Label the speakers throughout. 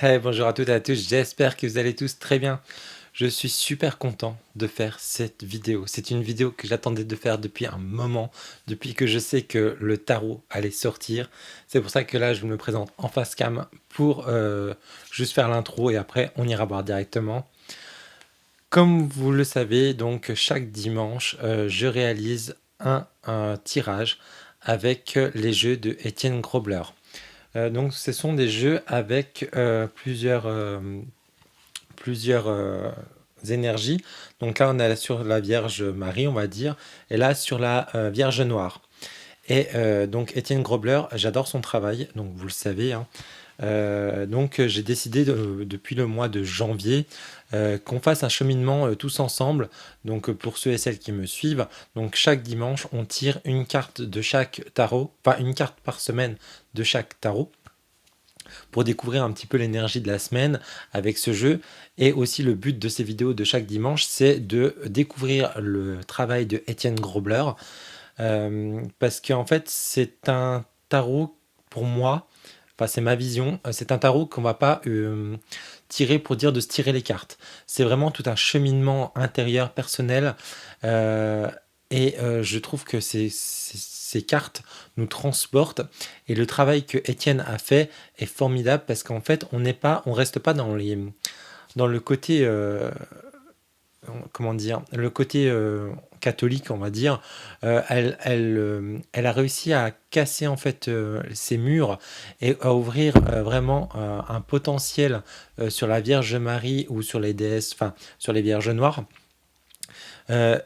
Speaker 1: Hey, bonjour à toutes et à tous, j'espère que vous allez tous très bien. Je suis super content de faire cette vidéo. C'est une vidéo que j'attendais de faire depuis un moment, depuis que je sais que le tarot allait sortir. C'est pour ça que là, je me présente en face cam pour juste faire l'intro et après, on ira voir directement. Comme vous le savez, donc chaque dimanche, je réalise un tirage avec les jeux de Étienne Grobler. Donc, ce sont des jeux avec plusieurs énergies. Donc là, on est sur la Vierge Marie, on va dire, et là sur la Vierge Noire. Et donc Étienne Grobler, j'adore son travail, donc vous le savez, hein. Donc j'ai décidé depuis le mois de janvier qu'on fasse un cheminement tous ensemble. Donc pour ceux et celles qui me suivent, donc chaque dimanche on tire une carte de chaque tarot, enfin une carte par semaine de chaque tarot pour découvrir un petit peu l'énergie de la semaine avec ce jeu. Et aussi le but de ces vidéos de chaque dimanche, c'est de découvrir le travail de Étienne Grobler. Parce qu'en fait, c'est un tarot pour moi, enfin c'est ma vision, c'est un tarot qu'on va pas tirer pour dire de se tirer les cartes. C'est vraiment tout un cheminement intérieur, personnel. euh, je trouve que ces cartes nous transportent. Et le travail que Étienne a fait est formidable parce qu'en fait, on reste pas dans le côté, comment dire, le côté catholique, on va dire. Elle a réussi à casser en fait ces murs et à ouvrir vraiment un potentiel sur la Vierge Marie ou sur les déesses, enfin sur les Vierges noires.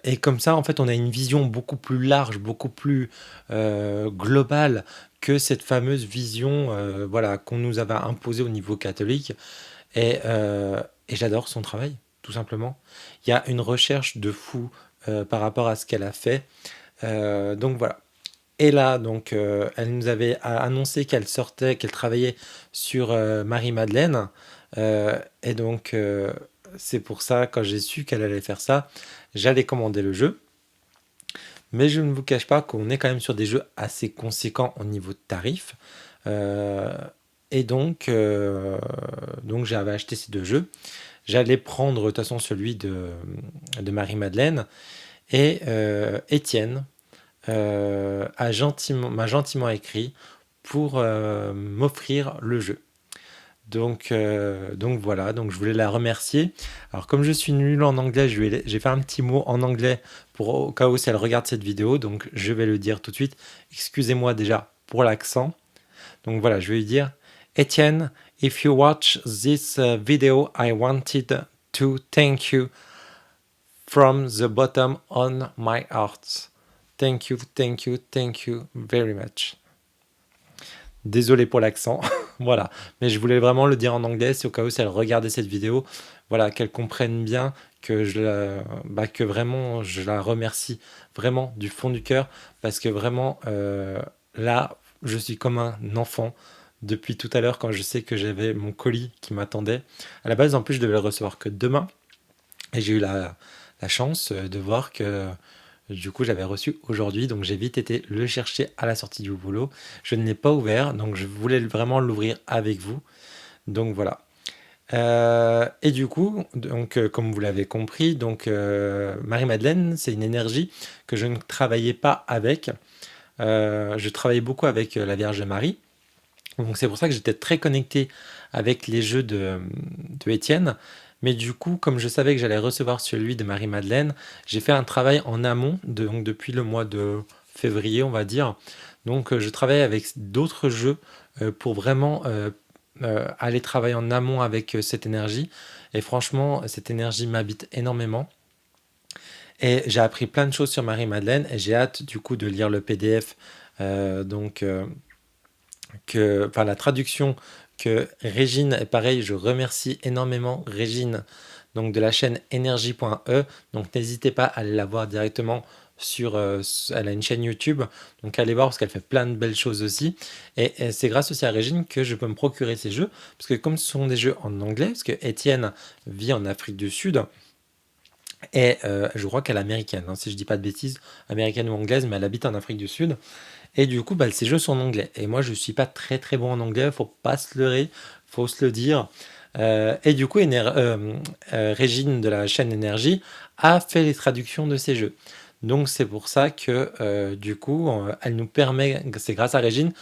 Speaker 1: Et comme ça, en fait, on a une vision beaucoup plus large, beaucoup plus globale que cette fameuse vision voilà, qu'on nous avait imposée au niveau catholique. Et j'adore son travail, tout simplement. Il y a une recherche de fou par rapport à ce qu'elle a fait. Donc voilà. Et là, donc, elle nous avait annoncé qu'elle sortait, qu'elle travaillait sur Marie-Madeleine. Et donc, c'est pour ça, quand j'ai su qu'elle allait faire ça, j'allais commander le jeu. Mais je ne vous cache pas qu'on est quand même sur des jeux assez conséquents au niveau de tarifs. Euh, et donc j'avais acheté ces deux jeux. J'allais prendre de toute façon celui de Marie-Madeleine. Et Étienne m'a gentiment écrit pour m'offrir le jeu. Donc voilà, donc je voulais la remercier. Alors comme je suis nul en anglais, j'ai fait un petit mot en anglais pour au cas où si elle regarde cette vidéo, donc je vais le dire tout de suite. Excusez-moi déjà pour l'accent. Donc voilà, je vais lui dire, Etienne, if you watch this video, I wanted to thank you from the bottom of my heart. Thank you, thank you, thank you very much. Désolé pour l'accent, voilà. Mais je voulais vraiment le dire en anglais, c'est au cas où si elle regardait cette vidéo, voilà, qu'elle comprenne bien que vraiment je la remercie vraiment du fond du cœur, parce que vraiment là, je suis comme un enfant depuis tout à l'heure quand je sais que j'avais mon colis qui m'attendait. À la base, en plus, je devais le recevoir que demain, et j'ai eu la chance de voir que du coup, j'avais reçu aujourd'hui, donc j'ai vite été le chercher à la sortie du boulot. Je ne l'ai pas ouvert, donc je voulais vraiment l'ouvrir avec vous. Donc voilà. Et du coup, donc, comme vous l'avez compris, donc Marie-Madeleine, c'est une énergie que je ne travaillais pas avec. Je travaillais beaucoup avec la Vierge Marie. Donc c'est pour ça que j'étais très connecté avec les jeux de Étienne. Mais du coup, comme je savais que j'allais recevoir celui de Marie-Madeleine, j'ai fait un travail en amont, donc depuis le mois de février, on va dire. Donc je travaille avec d'autres jeux pour vraiment aller travailler en amont avec cette énergie. Et franchement, cette énergie m'habite énormément. Et j'ai appris plein de choses sur Marie-Madeleine et j'ai hâte du coup de lire le PDF. Donc enfin la traduction que Régine, et pareil, je remercie énormément Régine, donc de la chaîne énergie.e, donc n'hésitez pas à aller la voir directement sur, elle a une chaîne YouTube, donc allez voir parce qu'elle fait plein de belles choses aussi, et c'est grâce aussi à Régine que je peux me procurer ces jeux, parce que comme ce sont des jeux en anglais, parce que Étienne vit en Afrique du Sud, et je crois qu'elle est américaine, hein, si je dis pas de bêtises, américaine ou anglaise, mais elle habite en Afrique du Sud, et du coup, bah, ces jeux sont en anglais. Et moi, je suis pas très très bon en anglais, faut pas se leurrer. faut se le dire. Et du coup, Régine de la chaîne Énergie a fait les traductions de ces jeux. Donc c'est pour ça que du coup, elle nous permet, c'est grâce à Régine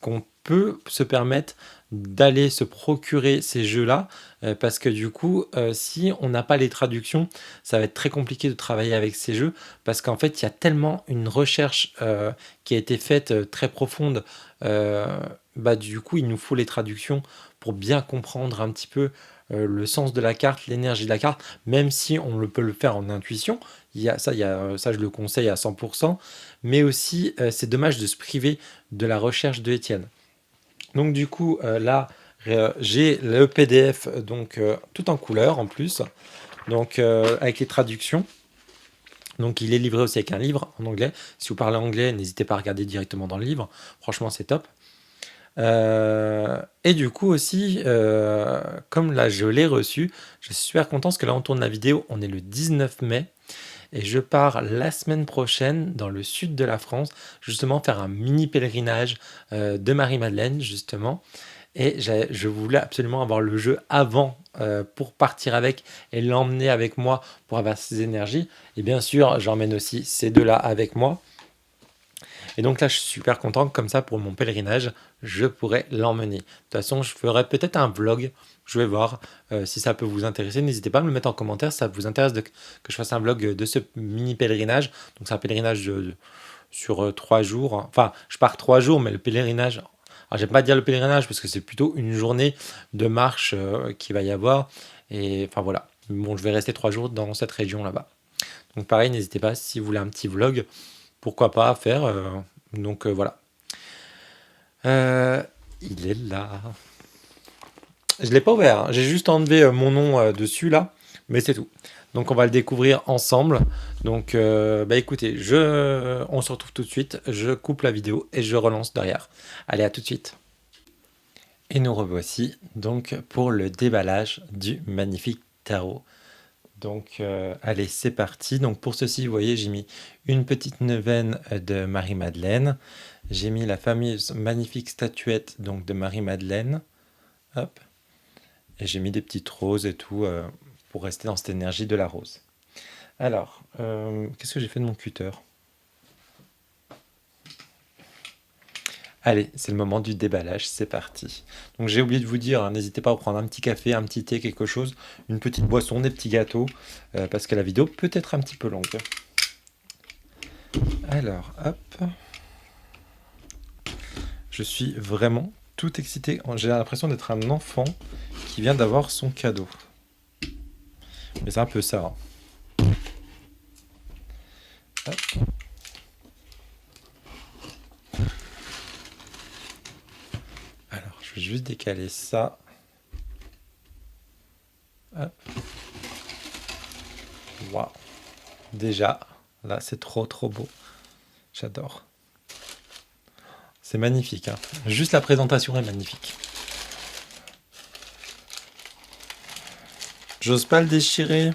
Speaker 1: qu'on peut se permettre d'aller se procurer ces jeux-là, parce que du coup, si on n'a pas les traductions, ça va être très compliqué de travailler avec ces jeux, parce qu'en fait, il y a tellement une recherche qui a été faite très profonde, euh, bah, du coup, il nous faut les traductions pour bien comprendre un petit peu le sens de la carte, l'énergie de la carte, même si on peut le faire en intuition, ça je le conseille à 100%, mais aussi c'est dommage de se priver de la recherche de Étienne. Donc du coup, là, j'ai le PDF donc tout en couleur en plus, donc avec les traductions. Donc il est livré aussi avec un livre en anglais. Si vous parlez anglais, n'hésitez pas à regarder directement dans le livre. Franchement, c'est top. Et du coup aussi, comme là je l'ai reçu, je suis super content parce que là on tourne la vidéo, on est le 19 mai. Et je pars la semaine prochaine dans le sud de la France, justement faire un mini pèlerinage de Marie-Madeleine, justement. Et je voulais absolument avoir le jeu avant pour partir avec et l'emmener avec moi pour avoir ses énergies. Et bien sûr, j'emmène aussi ces deux-là avec moi. Et donc là, je suis super content. Comme ça, pour mon pèlerinage, je pourrais l'emmener. De toute façon, je ferai peut-être un vlog. Je vais voir si ça peut vous intéresser. N'hésitez pas à me le mettre en commentaire si ça vous intéresse que je fasse un vlog de ce mini pèlerinage. Donc c'est un pèlerinage sur 3 jours. Enfin, je pars 3 jours, mais le pèlerinage... Alors, j'aime pas dire le pèlerinage parce que c'est plutôt une journée de marche qu'il va y avoir. Et enfin voilà. Bon, je vais rester 3 jours dans cette région là-bas. Donc pareil, n'hésitez pas si vous voulez un petit vlog, pourquoi pas faire. Donc voilà. Euh, il est là. Je l'ai pas ouvert, hein. J'ai juste enlevé mon nom dessus là, mais c'est tout. Donc on va le découvrir ensemble. Donc bah écoutez, on se retrouve tout de suite. Je coupe la vidéo et je relance derrière. Allez, à tout de suite. Et nous revoici donc pour le déballage du magnifique tarot. Donc allez, c'est parti. Donc pour ceci, vous voyez, j'ai mis une petite neuvaine de Marie-Madeleine. J'ai mis la fameuse magnifique statuette donc de Marie-Madeleine. Hop. Et j'ai mis des petites roses et tout pour rester dans cette énergie de la rose. Alors, qu'est-ce que j'ai fait de mon cutter? Allez, c'est le moment du déballage, c'est parti. Donc j'ai oublié de vous dire, hein, n'hésitez pas à prendre un petit café, un petit thé, quelque chose, une petite boisson, des petits gâteaux, parce que la vidéo peut être un petit peu longue. Alors, hop. Je suis vraiment tout excité. J'ai l'impression d'être un enfant qui vient d'avoir son cadeau. Mais c'est un peu ça. Hein. Hop. Alors, je vais juste décaler ça. Hop. Waouh. Déjà, là, c'est trop trop beau. J'adore. C'est magnifique. Hein. Juste la présentation est magnifique. J'ose pas le déchirer.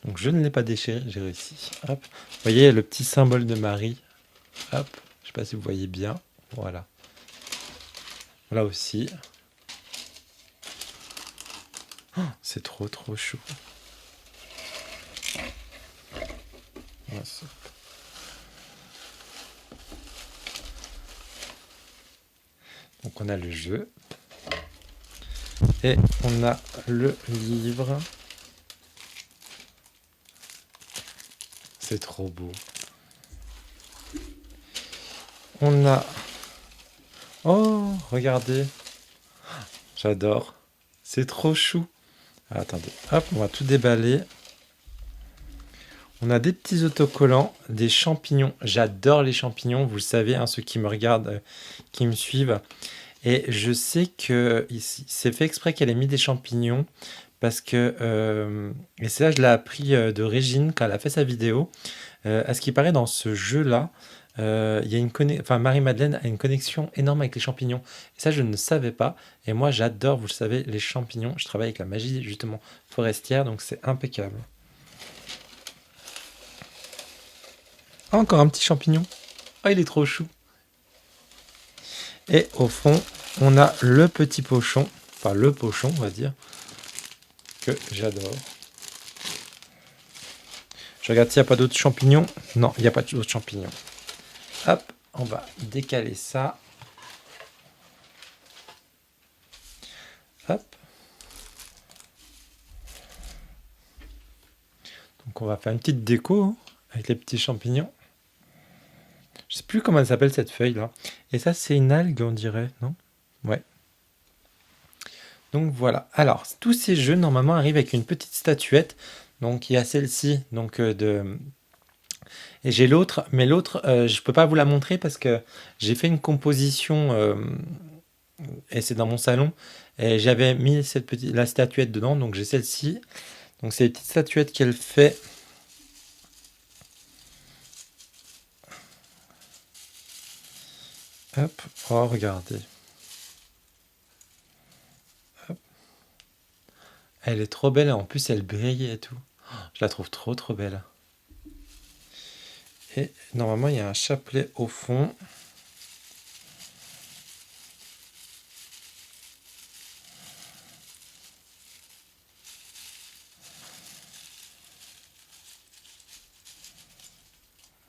Speaker 1: Donc je ne l'ai pas déchiré, j'ai réussi. Hop. Vous voyez le petit symbole de Marie. Hop. Je sais pas si vous voyez bien. Voilà. Là aussi. Oh, c'est trop trop chaud. Donc on a le jeu. Et on a le livre. C'est trop beau. On a... Oh, regardez. J'adore. C'est trop chou. Ah, attendez. Hop, on va tout déballer. On a des petits autocollants, des champignons. J'adore les champignons, vous le savez, hein, ceux qui me regardent, qui me suivent. Et je sais que c'est fait exprès qu'elle ait mis des champignons. Parce que, et c'est là je l'ai appris de Régine quand elle a fait sa vidéo. À ce qui paraît dans ce jeu-là, il y a enfin, Marie-Madeleine a une connexion énorme avec les champignons. Et ça, je ne savais pas. Et moi, j'adore, vous le savez, les champignons. Je travaille avec la magie, justement, forestière, donc c'est impeccable. Ah, encore un petit champignon. Oh, il est trop chou. Et au fond, on a le petit pochon, enfin le pochon, on va dire, que j'adore. Je regarde s'il n'y a pas d'autres champignons. Non, il n'y a pas d'autres champignons. Hop, on va décaler ça. Hop. Donc on va faire une petite déco hein, avec les petits champignons. Je sais plus comment elle s'appelle cette feuille là. Et ça c'est une algue on dirait, non? Ouais. Donc voilà. Alors tous ces jeux normalement arrivent avec une petite statuette. Donc il y a celle-ci donc de et j'ai l'autre, mais l'autre je peux pas vous la montrer parce que j'ai fait une composition et c'est dans mon salon et j'avais mis la statuette dedans donc j'ai celle-ci. Donc c'est les petites statuettes qu'elle fait. Hop, oh regardez. Hop. Elle est trop belle, en plus elle brille et tout. Je la trouve trop trop belle. Et normalement il y a un chapelet au fond.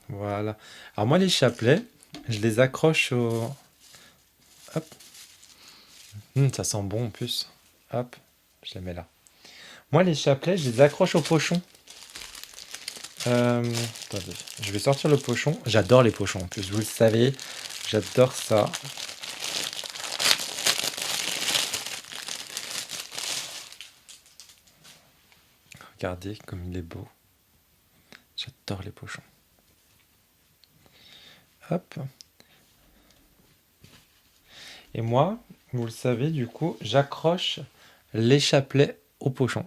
Speaker 1: Voilà. Alors moi les chapelets, je les accroche au... Hop. Ça sent bon en plus. Hop, je les mets là. Moi les chapelets, je les accroche au pochon. Attendez, je vais sortir le pochon. J'adore les pochons en plus, vous le savez. J'adore ça. Regardez comme il est beau. J'adore les pochons. Hop. Et moi, vous le savez, du coup, j'accroche les chapelets au pochon.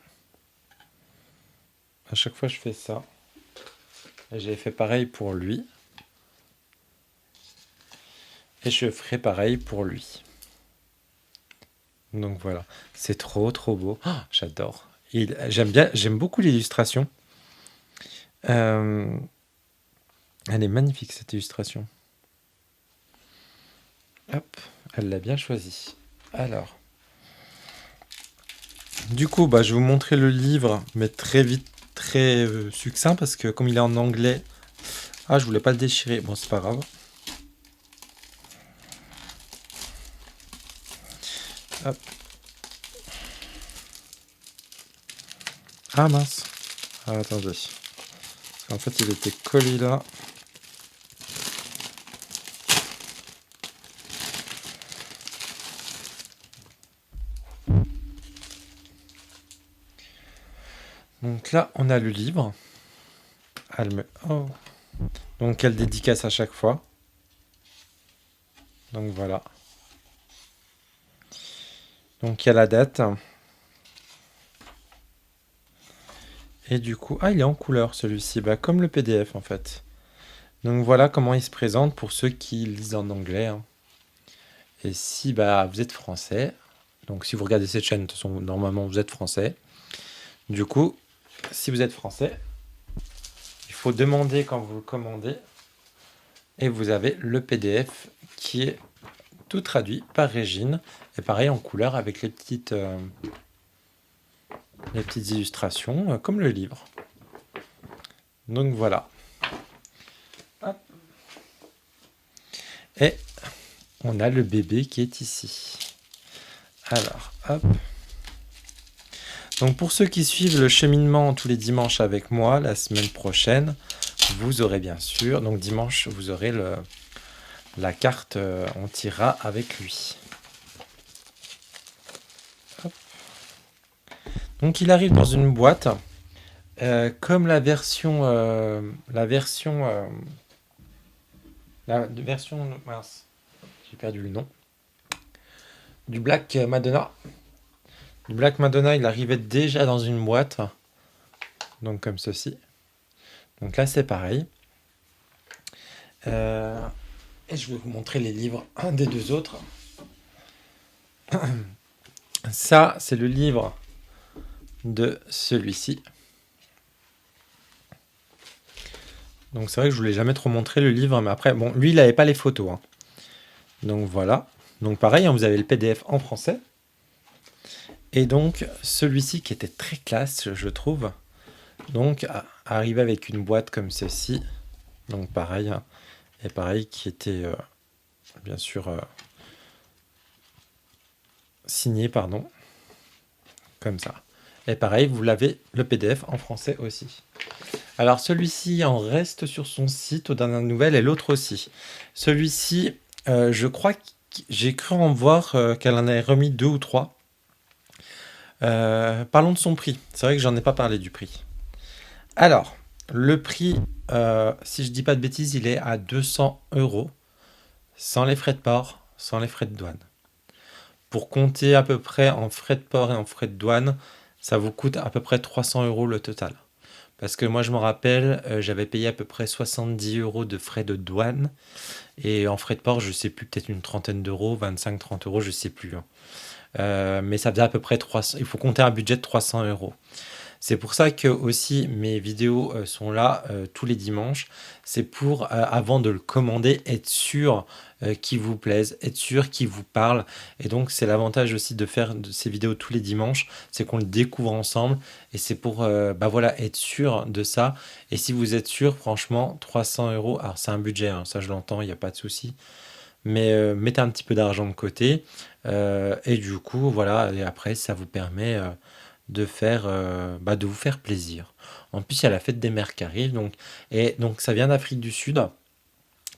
Speaker 1: À chaque fois, je fais ça. Et j'ai fait pareil pour lui. Et je ferai pareil pour lui. Donc voilà, c'est trop trop beau. Oh, j'adore. J'aime beaucoup l'illustration. Elle est magnifique cette illustration. Hop, elle l'a bien choisi. Alors, du coup, bah, je vais vous montrer le livre, mais très vite, très succinct, parce que comme il est en anglais... Ah, je voulais pas le déchirer. Bon, c'est pas grave. Hop. Ah mince. Ah, attendez. En fait, il était collé là. Donc là, on a le livre. Oh. Donc, elle dédicace à chaque fois. Donc voilà. Donc il y a la date. Et du coup, ah, il est en couleur celui-ci, bah, comme le PDF en fait. Donc voilà comment il se présente pour ceux qui lisent en anglais, hein. Et si bah, vous êtes français, donc si vous regardez cette chaîne, de toute façon, normalement vous êtes français. Du coup, si vous êtes français, il faut demander quand vous le commandez. Et vous avez le PDF qui est tout traduit par Régine. Et pareil en couleur avec les petites illustrations, comme le livre. Donc voilà. Hop. Et on a le bébé qui est ici. Alors, hop. Donc pour ceux qui suivent le cheminement tous les dimanches avec moi, la semaine prochaine, vous aurez bien sûr, donc dimanche, vous aurez la carte, on tirera avec lui. Hop. Donc il arrive dans une boîte, comme la version, mince, j'ai perdu le nom, du Black Madonna. Le Black Madonna, il arrivait déjà dans une boîte, donc comme ceci. Donc là, c'est pareil. Euh, et je vais vous montrer les livres, un des deux autres. Ça, c'est le livre de celui-ci. Donc c'est vrai que je ne vous l'ai jamais trop montré le livre, mais après, bon, lui, il n'avait pas les photos, hein. Donc voilà. Donc pareil, hein, vous avez le PDF en français. Et donc celui-ci qui était très classe, je trouve. Donc arrivé avec une boîte comme ceci. Donc pareil, hein, et pareil qui était bien sûr signé, pardon, comme ça. Et pareil, vous l'avez le PDF en français aussi. Alors celui-ci en reste sur son site aux dernières nouvelles et l'autre aussi. Celui-ci, je crois que j'ai cru en voir qu'elle en avait remis 2 ou 3. Parlons de son prix. C'est vrai que j'en ai pas parlé du prix. Alors, le prix, si je dis pas de bêtises, il est à 200 euros, sans les frais de port, sans les frais de douane. Pour compter à peu près en frais de port et en frais de douane, ça vous coûte à peu près 300 euros le total. Parce que moi, je me rappelle, j'avais payé à peu près 70 euros de frais de douane. Et en frais de port, je sais plus, peut-être une trentaine d'euros, 25-30 euros, je sais plus, hein. Mais ça faisait à peu près 300. Il faut compter un budget de 300 euros. C'est pour ça que aussi mes vidéos sont là tous les dimanches. C'est pour, avant de le commander, être sûr qu'il vous plaise, être sûr qu'il vous parle. Et donc, c'est l'avantage aussi de faire de ces vidéos tous les dimanches, c'est qu'on le découvre ensemble. Et c'est pour bah voilà, être sûr de ça. Et si vous êtes sûr, franchement, 300 euros, alors c'est un budget, hein, ça je l'entends, il n'y a pas de souci. Mais mettez un petit peu d'argent de côté. Et du coup, voilà, et après, ça vous permet de faire, bah, de vous faire plaisir. En plus, il y a la fête des mères qui arrive, donc, et donc ça vient d'Afrique du Sud.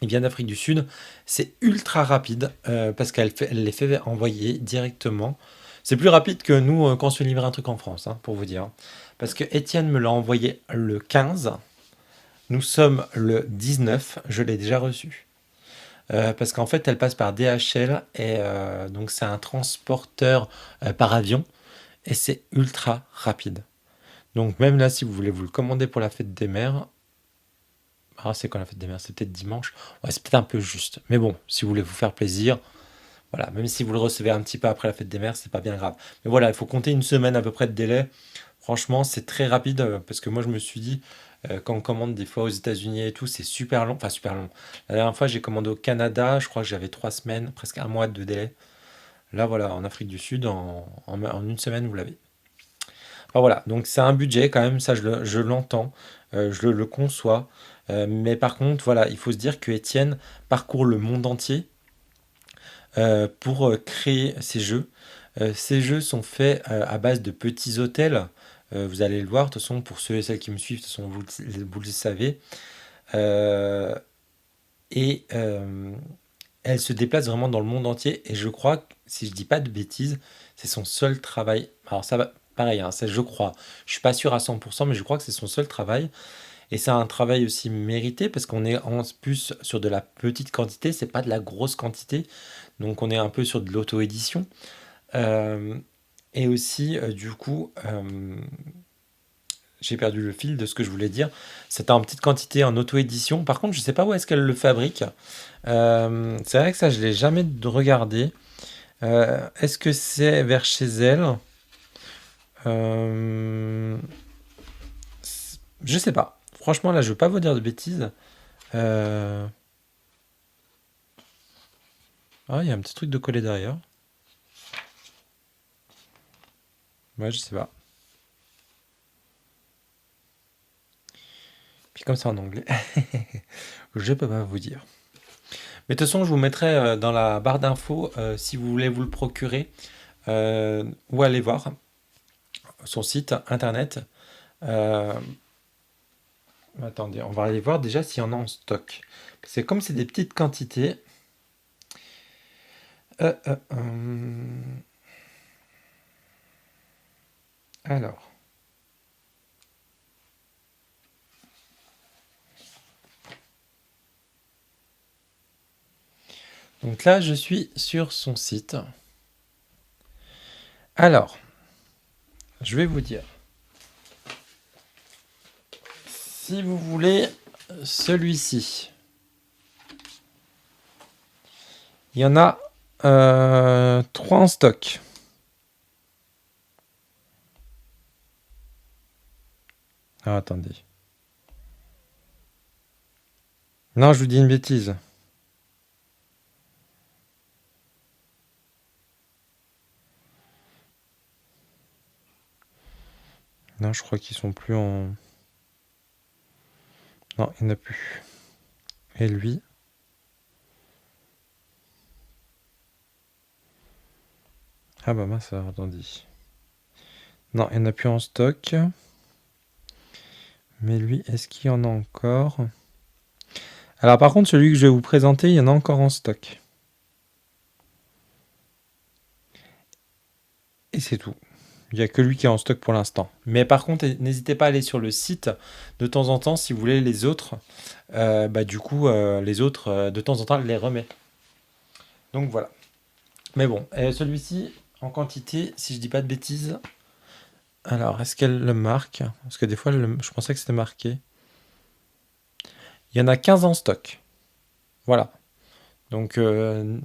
Speaker 1: Il vient d'Afrique du Sud. C'est ultra rapide parce elle les fait envoyer directement. C'est plus rapide que nous quand on se fait livrer un truc en France, hein, pour vous dire. Parce que Étienne me l'a envoyé le 15. Nous sommes le 19. Je l'ai déjà reçu. Parce qu'en fait, elle passe par DHL et donc c'est un transporteur par avion et c'est ultra rapide. Donc même là, si vous voulez vous le commander pour la fête des mères, ah, c'est quand la fête des mères? C'est peut-être dimanche. Ouais, c'est peut-être un peu juste. Mais bon, si vous voulez vous faire plaisir, voilà, même si vous le recevez un petit peu après la fête des mères, c'est pas bien grave. Mais voilà, il faut compter une semaine à peu près de délai. Franchement, c'est très rapide parce que moi je me suis dit, quand on commande des fois aux États-Unis et tout, c'est super long. Enfin, super long. La dernière fois, j'ai commandé au Canada, je crois que j'avais 3 semaines, presque un mois de délai. Là, voilà, en Afrique du Sud, en une semaine, vous l'avez. Enfin, voilà, donc c'est un budget quand même, ça je l'entends, je le conçois. Mais par contre, voilà, il faut se dire que Étienne parcourt le monde entier pour créer ces jeux. Ces jeux sont faits à base de petits hôtels. Vous allez le voir, de toute façon, pour ceux et celles qui me suivent, de toute façon, vous le savez. Euh, et elle se déplace vraiment dans le monde entier. Et je crois que, si je dis pas de bêtises, c'est son seul travail. Alors ça va, pareil, hein, ça je crois. Je suis pas sûr à 100%, mais je crois que c'est son seul travail. Et c'est un travail aussi mérité parce qu'on est en plus sur de la petite quantité, c'est pas de la grosse quantité. Donc on est un peu sur de l'auto-édition. Euh, et aussi, du coup, j'ai perdu le fil de ce que je voulais dire. C'est en petite quantité en auto-édition. Par contre, je sais pas où est-ce qu'elle le fabrique. C'est vrai que ça, je l'ai jamais regardé. Est-ce que c'est vers chez elle? Euh, je sais pas. Franchement, là, je veux pas vous dire de bêtises. Euh, Ah, il y a un petit truc de coller derrière. Ouais, je sais pas. Puis comme c'est en anglais, je peux pas vous dire. Mais de toute façon, je vous mettrai dans la barre d'infos si vous voulez vous le procurer ou aller voir son site internet. Euh, Attendez, on va aller voir déjà s'il y en a en stock. C'est comme c'est des petites quantités. Euh, euh, euh, alors, donc là, je suis sur son site. Alors, je vais vous dire. Si vous voulez celui-ci, Il y en a 3 en stock. Ah, attendez. Non, je vous dis une bêtise. Non, je crois qu'ils sont plus en... Non, il n'y en a plus. Et lui? Ah bah mince, alors, attendez. Non, il n'y en a plus en stock. Mais lui, est-ce qu'il y en a encore? Alors par contre, celui que je vais vous présenter, il y en a encore en stock. Et c'est tout. Il n'y a que lui qui est en stock pour l'instant. Mais par contre, n'hésitez pas à aller sur le site de temps en temps si vous voulez les autres. Les autres, de temps en temps, elle les remet. Donc voilà. Mais bon, celui-ci, en quantité, si je dis pas de bêtises. Alors, est-ce qu'elle le marque? Parce que des fois, je pensais que c'était marqué. Il y en a 15 en stock. Voilà. Donc, je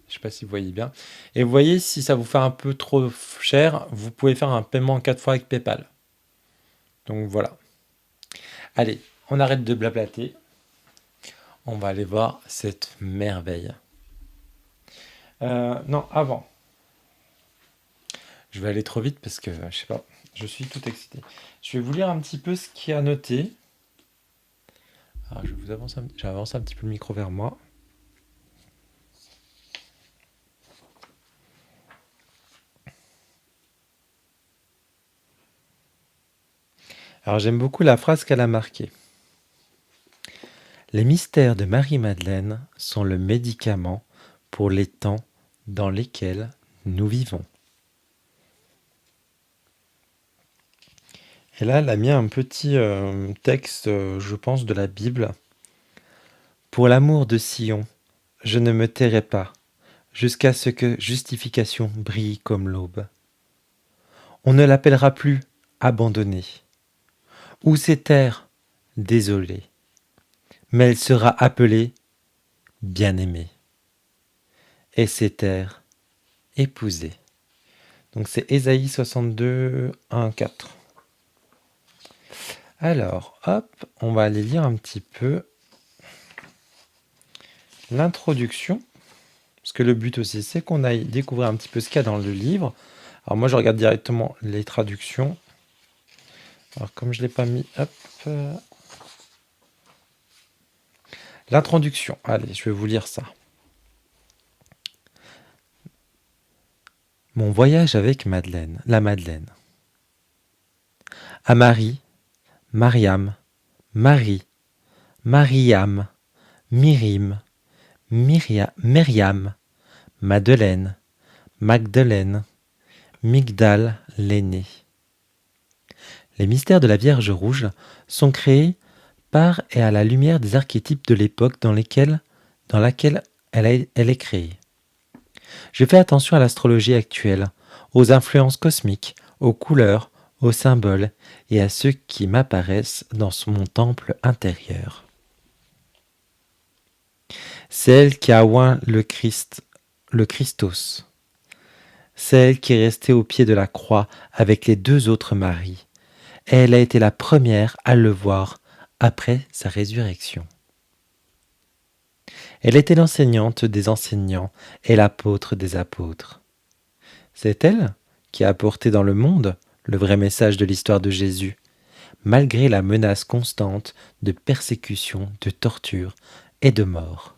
Speaker 1: sais pas si vous voyez bien. Et vous voyez, si ça vous fait un peu trop cher, vous pouvez faire un paiement en 4 fois avec PayPal. Donc voilà. Allez, on arrête de blablater. On va aller voir cette merveille. Non, avant. Je vais aller trop vite parce que, je sais pas, je suis tout excité. Je vais vous lire un petit peu ce qu'il y a noté. Alors, j'avance un petit peu le micro vers moi. Alors, j'aime beaucoup la phrase qu'elle a marquée. Les mystères de Marie-Madeleine sont le médicament pour les temps dans lesquels nous vivons. Et là, elle a mis un petit texte, je pense, de la Bible. Pour l'amour de Sion, je ne me tairai pas, jusqu'à ce que justification brille comme l'aube. On ne l'appellera plus abandonnée, ou ses terres désolée, mais elle sera appelée bien-aimée, et ses terres épousée. Donc c'est Ésaïe 62, 1, 4. Alors, hop, on va aller lire un petit peu l'introduction, parce que le but aussi, c'est qu'on aille découvrir un petit peu ce qu'il y a dans le livre. Alors moi, je regarde directement les traductions. Alors comme je ne l'ai pas mis, hop. L'introduction, allez, je vais vous lire ça. Mon voyage avec Madeleine, la Madeleine. À Marie, Mariam, Marie, Mariam, Myrim, Myriam, Madeleine, Magdeleine, Migdal l'aîné. Les mystères de la Vierge rouge sont créés par et à la lumière des archétypes de l'époque dans laquelle elle est créée. Je fais attention à l'astrologie actuelle, aux influences cosmiques, aux couleurs, aux symboles et à ceux qui m'apparaissent dans mon temple intérieur. C'est elle qui a oint le Christos. C'est elle qui est restée au pied de la croix avec les 2 autres Maries. Et elle a été la première à le voir après sa résurrection. Elle était l'enseignante des enseignants et l'apôtre des apôtres. C'est elle qui a apporté dans le monde le vrai message de l'histoire de Jésus, malgré la menace constante de persécution, de torture et de mort.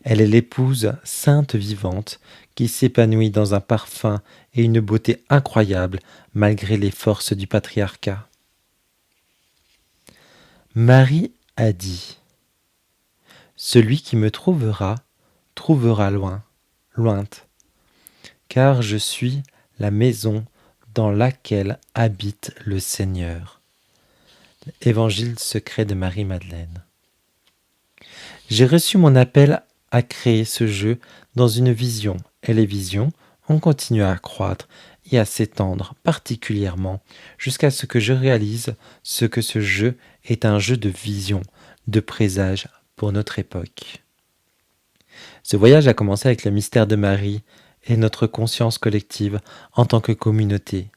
Speaker 1: Elle est l'épouse sainte vivante qui s'épanouit dans un parfum et une beauté incroyables malgré les forces du patriarcat. Marie a dit : « Celui qui me trouvera, trouvera lointe, car je suis la maison dans laquelle habite le Seigneur. » Évangile secret de Marie-Madeleine. J'ai reçu mon appel à créer ce jeu dans une vision, et les visions ont continué à croître et à s'étendre particulièrement jusqu'à ce que je réalise ce que ce jeu est un jeu de vision, de présage pour notre époque. Ce voyage a commencé avec le mystère de Marie et notre conscience collective en tant que communauté,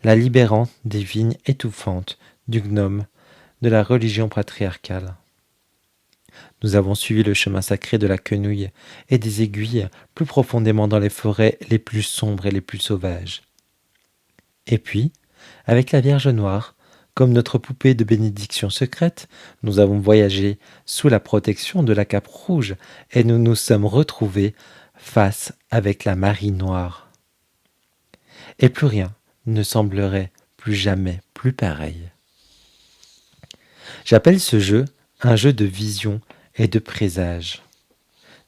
Speaker 1: la libérant des vignes étouffantes du gnome de la religion patriarcale. Nous avons suivi le chemin sacré de la quenouille et des aiguilles plus profondément dans les forêts les plus sombres et les plus sauvages. Et puis, avec la Vierge Noire, comme notre poupée de bénédiction secrète, nous avons voyagé sous la protection de la Cape Rouge et nous nous sommes retrouvés face avec la Marie Noire. Et plus rien ne semblerait plus jamais plus pareil. J'appelle ce jeu un jeu de vision et de présage.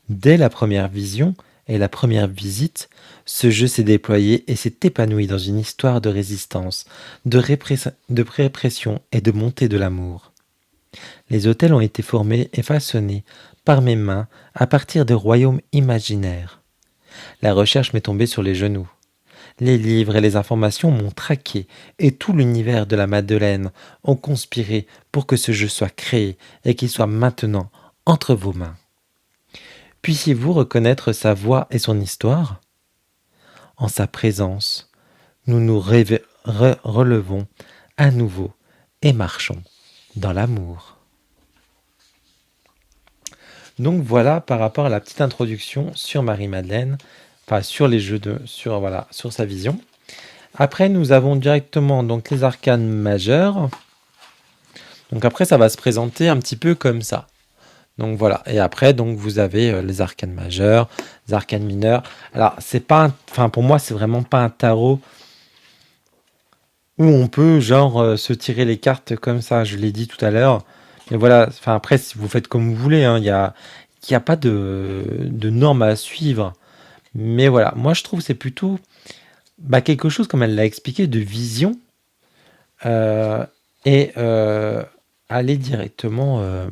Speaker 1: Dès la première vision et la première visite, ce jeu s'est déployé et s'est épanoui dans une histoire de résistance, de répression et de montée de l'amour. Les hôtels ont été formés et façonnés par mes mains à partir de royaumes imaginaires. La recherche m'est tombée sur les genoux. Les livres et les informations m'ont traqué et tout l'univers de la Madeleine ont conspiré pour que ce jeu soit créé et qu'il soit maintenant entre vos mains. Puissiez-vous reconnaître sa voix et son histoire ? En sa présence, nous nous relevons à nouveau et marchons dans l'amour. Donc voilà par rapport à la petite introduction sur Marie-Madeleine, enfin sur les jeux sur sa vision. Après nous avons directement donc les arcanes majeures. Donc après ça va se présenter un petit peu comme ça. Donc voilà, et après donc vous avez les arcanes majeures, les arcanes mineures. Alors c'est pas, pour moi c'est vraiment pas un tarot où on peut se tirer les cartes comme ça. Je l'ai dit tout à l'heure. Mais voilà, après si vous faites comme vous voulez, il y a pas de normes à suivre. Mais voilà, moi je trouve que c'est plutôt quelque chose comme elle l'a expliqué de vision et aller directement.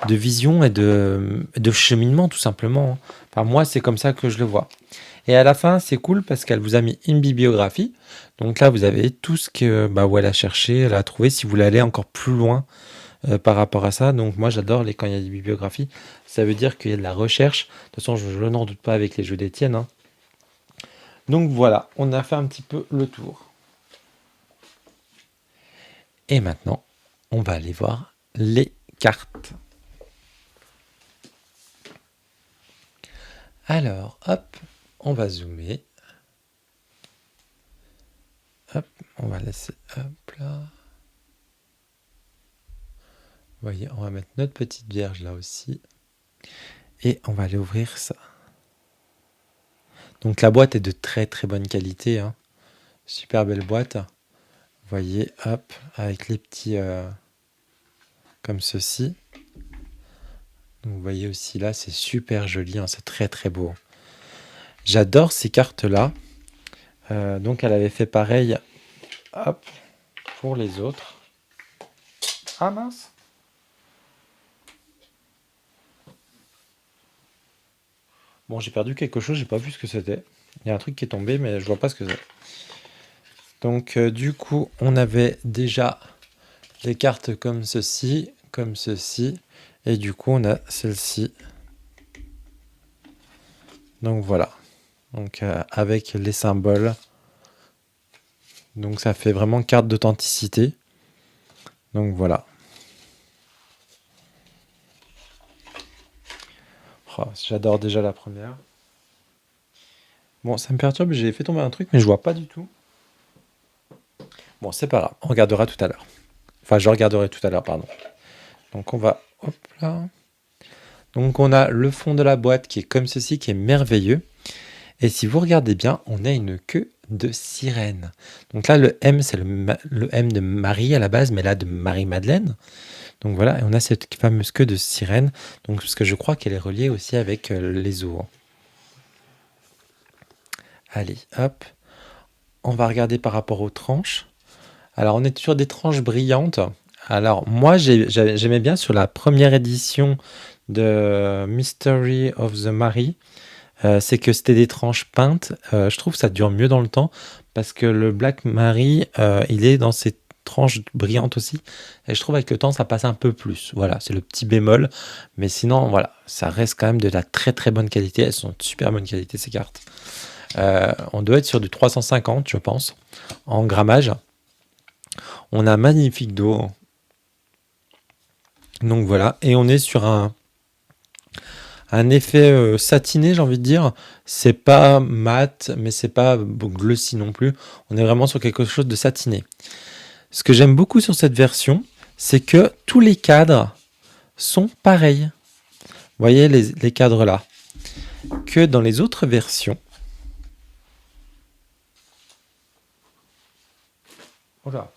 Speaker 1: De vision et de cheminement tout simplement. Enfin moi c'est comme ça que je le vois. Et à la fin c'est cool parce qu'elle vous a mis une bibliographie. Donc là vous avez tout ce que où elle a cherché, elle a trouvé si vous voulez aller encore plus loin par rapport à ça. Donc moi j'adore quand il y a des bibliographies. Ça veut dire qu'il y a de la recherche. De toute façon je n'en doute pas avec les jeux d'Étienne. Hein. Donc voilà, on a fait un petit peu le tour. Et maintenant on va aller voir les cartes. Alors, hop, on va zoomer. Hop, on va laisser, hop là. Vous voyez, on va mettre notre petite vierge là aussi. Et on va aller ouvrir ça. Donc la boîte est de très très bonne qualité. Hein. Super belle boîte. Vous voyez, hop, avec les petits... comme ceci. Donc, vous voyez aussi là, c'est super joli, hein, c'est très très beau. J'adore ces cartes-là. Donc elle avait fait pareil hop, pour les autres. Ah mince. Bon, j'ai perdu quelque chose, j'ai pas vu ce que c'était. Il y a un truc qui est tombé, mais je vois pas ce que c'est. Donc du coup, on avait déjà des cartes comme ceci, et du coup on a celle-ci. Donc voilà. Donc avec les symboles. Donc ça fait vraiment carte d'authenticité. Donc voilà. Oh, j'adore déjà la première. Bon, ça me perturbe, j'ai fait tomber un truc, mais je vois pas du tout. Bon, c'est pas grave, on regardera tout à l'heure. Enfin, je regarderai tout à l'heure, pardon. Donc on va, hop là. Donc on a le fond de la boîte qui est comme ceci, qui est merveilleux. Et si vous regardez bien, on a une queue de sirène. Donc là, le M, c'est le M de Marie à la base, mais là de Marie-Madeleine. Donc voilà, et on a cette fameuse queue de sirène. Donc parce que je crois qu'elle est reliée aussi avec les eaux. Allez, hop. On va regarder par rapport aux tranches. Alors on est sur des tranches brillantes. Alors moi, j'aimais bien sur la première édition de Mystery of the Mary. C'est que c'était des tranches peintes. Je trouve que ça dure mieux dans le temps parce que le Black Mary, il est dans ces tranches brillantes aussi. Et je trouve avec le temps, ça passe un peu plus. Voilà, c'est le petit bémol. Mais sinon, voilà, ça reste quand même de la très très bonne qualité. Elles sont de super bonne qualité, ces cartes. On doit être sur du 350, je pense, en grammage. On a un magnifique dos. Donc voilà, et on est sur un effet satiné, j'ai envie de dire. C'est pas mat, mais c'est pas glossy non plus. On est vraiment sur quelque chose de satiné. Ce que j'aime beaucoup sur cette version, c'est que tous les cadres sont pareils. Vous voyez les cadres là. Que dans les autres versions. Voilà.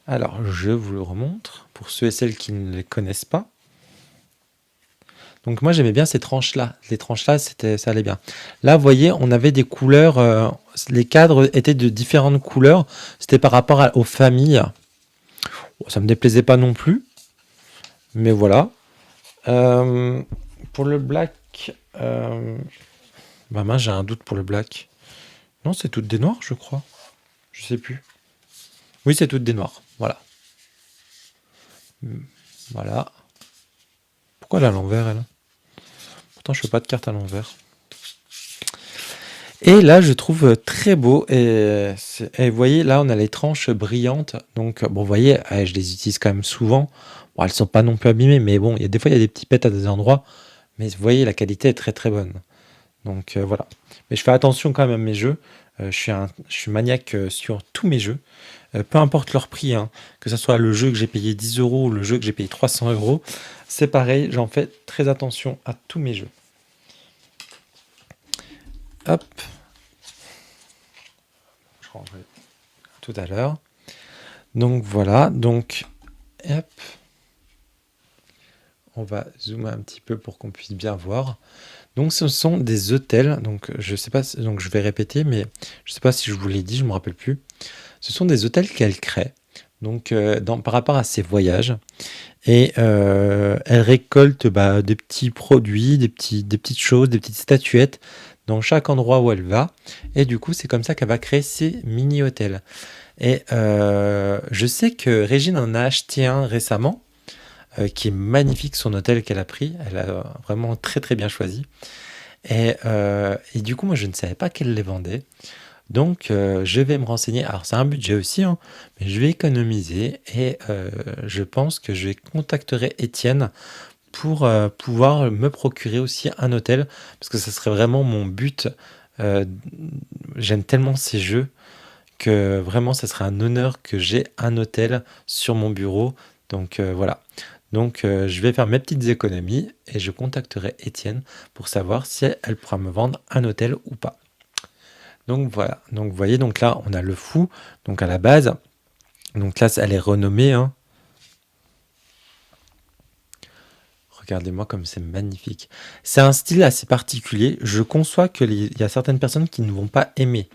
Speaker 1: Alors, je vous le remontre pour ceux et celles qui ne les connaissent pas. Donc moi j'aimais bien ces tranches-là. Les tranches-là, ça allait bien. Là, vous voyez, on avait des couleurs. Les cadres étaient de différentes couleurs. C'était par rapport aux familles. Bon, ça me déplaisait pas non plus. Mais voilà. Pour le black... Bah mince, j'ai un doute pour le black. Non, c'est toutes des noirs, je crois. Je sais plus. Oui, c'est toutes des noirs. Voilà. Voilà. Pourquoi elle est à l'envers, elle? Pourtant, je fais pas de carte à l'envers. Et là, je trouve très beau. Et vous voyez, là, on a les tranches brillantes. Donc, bon, vous voyez, je les utilise quand même souvent. Bon, elles sont pas non plus abîmées, mais bon, des fois, il y a des petits pets à des endroits. Mais vous voyez, la qualité est très très bonne. Donc, voilà. Mais je fais attention quand même à mes jeux. Je suis maniaque sur tous mes jeux. Peu importe leur prix, hein, que ce soit le jeu que j'ai payé 10 euros ou le jeu que j'ai payé 300 euros, c'est pareil, j'en fais très attention à tous mes jeux. Hop. Je rangerai tout à l'heure. Donc voilà, donc hop. On va zoomer un petit peu pour qu'on puisse bien voir. Donc ce sont des hôtels, donc je sais pas, donc je vais répéter, mais je sais pas si je vous l'ai dit, je me rappelle plus. Ce sont des hôtels qu'elle crée, donc par rapport à ses voyages, et elle récolte des petits produits, des petites choses, des petites statuettes dans chaque endroit où elle va, et du coup c'est comme ça qu'elle va créer ses mini-hôtels. Et je sais que Régine en a acheté un récemment, qui est magnifique, son hôtel qu'elle a pris, elle a vraiment très très bien choisi. Et du coup moi je ne savais pas qu'elle les vendait. Donc, je vais me renseigner. Alors, c'est un budget aussi, hein, mais je vais économiser et je pense que je contacterai Étienne pour pouvoir me procurer aussi un hôtel, parce que ça serait vraiment mon but. Euh, J'aime tellement ces jeux que vraiment, ça serait un honneur que j'ai un hôtel sur mon bureau. Donc, voilà. Donc, je vais faire mes petites économies et je contacterai Étienne pour savoir si elle pourra me vendre un hôtel ou pas. Donc voilà, donc vous voyez, donc là on a le fou, donc à la base, donc là elle est renommée, hein. Regardez-moi comme c'est magnifique. C'est un style assez particulier, je conçois qu'il y a certaines personnes qui ne vont pas aimer.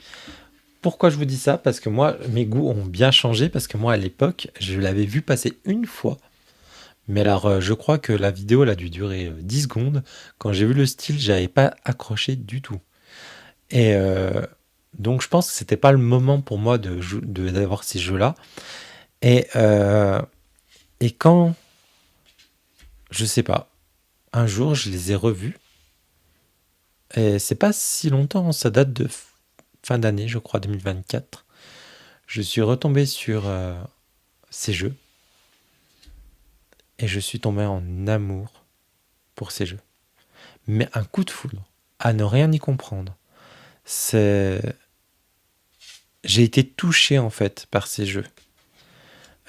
Speaker 1: Pourquoi je vous dis ça? Parce que moi, mes goûts ont bien changé, parce que moi à l'époque, je l'avais vu passer une fois. Mais alors, je crois que la vidéo elle a dû durer 10 secondes. Quand j'ai vu le style, j'avais pas accroché du tout. Et donc je pense que c'était pas le moment pour moi d'avoir ces jeux-là. Et, et quand, je sais pas, un jour je les ai revus, et c'est pas si longtemps, ça date de fin d'année, je crois, 2024. Je suis retombé sur ces jeux, et je suis tombé en amour pour ces jeux. Mais un coup de foudre, à ne rien y comprendre. C'est... J'ai été touché en fait par ces jeux.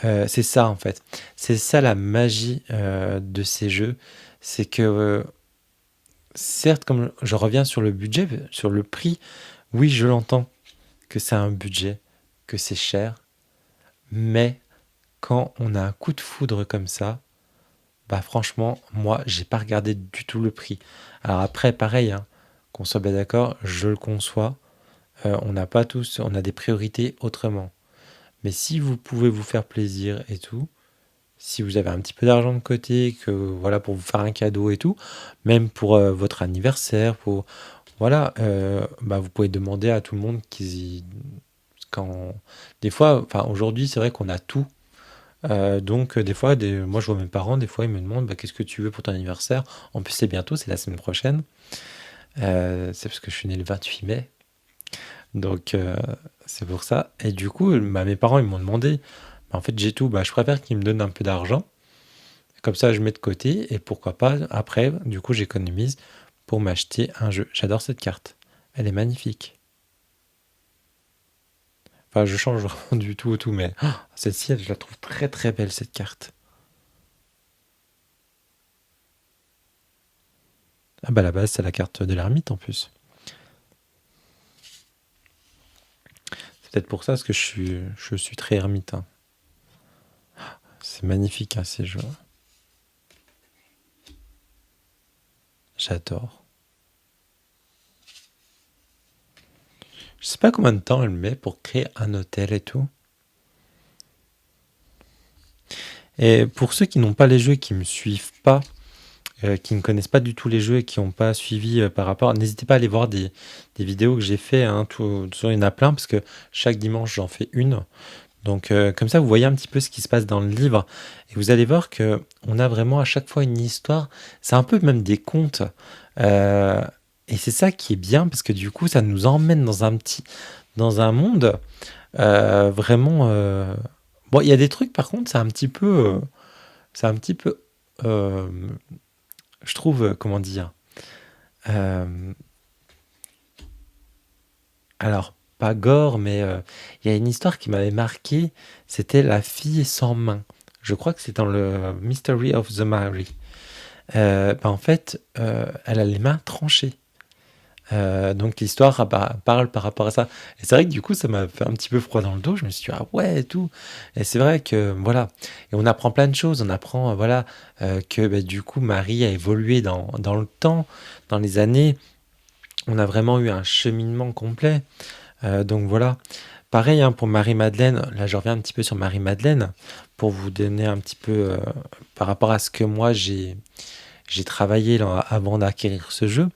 Speaker 1: C'est ça en fait. C'est ça la magie de ces jeux. C'est que, certes, comme je reviens sur le budget, sur le prix, oui, je l'entends, que c'est un budget, que c'est cher, mais quand on a un coup de foudre comme ça, bah franchement, moi, j'ai pas regardé du tout le prix. Alors après, pareil, hein, qu'on soit bien d'accord, je le conçois, on n'a pas tous, on a des priorités autrement. Mais si vous pouvez vous faire plaisir et tout, si vous avez un petit peu d'argent de côté, que voilà, pour vous faire un cadeau et tout, même pour votre anniversaire, pour voilà, vous pouvez demander à tout le monde quand des fois, enfin aujourd'hui c'est vrai qu'on a tout. Donc des fois, moi je vois mes parents, des fois ils me demandent bah, qu'est-ce que tu veux pour ton anniversaire. En plus c'est bientôt, c'est la semaine prochaine. C'est parce que je suis né le 28 mai. Donc c'est pour ça. Et du coup, bah, mes parents ils m'ont demandé, bah, en fait j'ai tout, bah, je préfère qu'ils me donnent un peu d'argent. Comme ça je mets de côté et pourquoi pas, après, du coup j'économise pour m'acheter un jeu. J'adore cette carte. Elle est magnifique. Enfin, je change vraiment du tout au tout, mais celle-ci, je la trouve très très belle cette carte. Ah bah la base, c'est la carte de l'ermite en plus. C'est peut-être pour ça parce que je suis très ermite, hein. C'est magnifique, hein, ces jeux. J'adore. Je sais pas combien de temps elle met pour créer un hôtel et tout. Et pour ceux qui n'ont pas les jeux, qui me suivent pas, qui ne connaissent pas du tout les jeux et qui n'ont pas suivi par rapport, n'hésitez pas à aller voir des vidéos que j'ai fait, hein, il y en a plein parce que chaque dimanche j'en fais une. Donc comme ça, vous voyez un petit peu ce qui se passe dans le livre et vous allez voir que on a vraiment à chaque fois une histoire. C'est un peu même des contes. Euh, et c'est ça qui est bien parce que du coup, ça nous emmène dans un monde vraiment. Bon, il y a des trucs par contre, c'est un petit peu, euh, je trouve, comment dire. euh, alors pas gore, mais il y a une histoire qui m'avait marqué. C'était la fille sans main. Je crois que c'est dans le Mystery of the Mary. Bah, en fait, elle a les mains tranchées. Donc l'histoire parle par rapport à ça. Et c'est vrai que du coup, ça m'a fait un petit peu froid dans le dos. Je me suis dit, ah ouais, et tout. Et c'est vrai que, voilà. Et on apprend plein de choses. On apprend, voilà, que bah, du coup, Marie a évolué dans le temps, dans les années. On a vraiment eu un cheminement complet. Donc voilà. Pareil hein, pour Marie-Madeleine. Là, je reviens un petit peu sur Marie-Madeleine pour vous donner un petit peu par rapport à ce que moi j'ai travaillé là, avant d'acquérir ce jeu.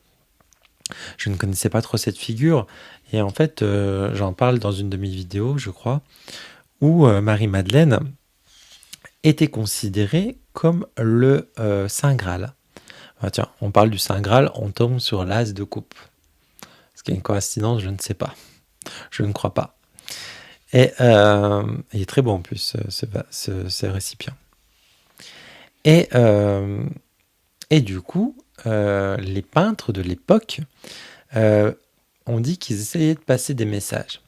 Speaker 1: Je ne connaissais pas trop cette figure. Et en fait, j'en parle dans une de mes vidéos, je crois, où Marie-Madeleine était considérée comme le Saint Graal. Ah, tiens, on parle du Saint Graal, on tombe sur l'as de coupe. Est-ce qu'il y a une coïncidence? Je ne sais pas. Je ne crois pas. Et il est très beau en plus, ce récipient. Et, euh, et du coup, les peintres de l'époque euh, ont dit qu'ils essayaient de passer des messages.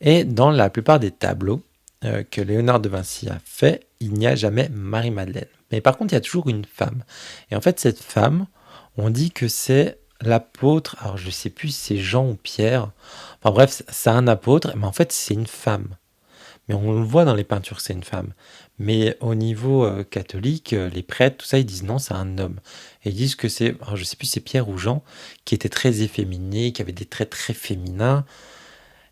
Speaker 1: Et dans la plupart des tableaux que Léonard de Vinci a fait, il n'y a jamais Marie-Madeleine. Mais par contre, il y a toujours une femme. Et en fait, cette femme, on dit que c'est l'apôtre. Alors, je ne sais plus si c'est Jean ou Pierre. Enfin bref, c'est un apôtre, mais en fait, c'est une femme. Mais on le voit dans les peintures, c'est une femme. Mais au niveau catholique, les prêtres, tout ça, ils disent non, c'est un homme. Et ils disent que c'est, alors je sais plus si c'est Pierre ou Jean, qui était très efféminé, qui avait des traits très féminins.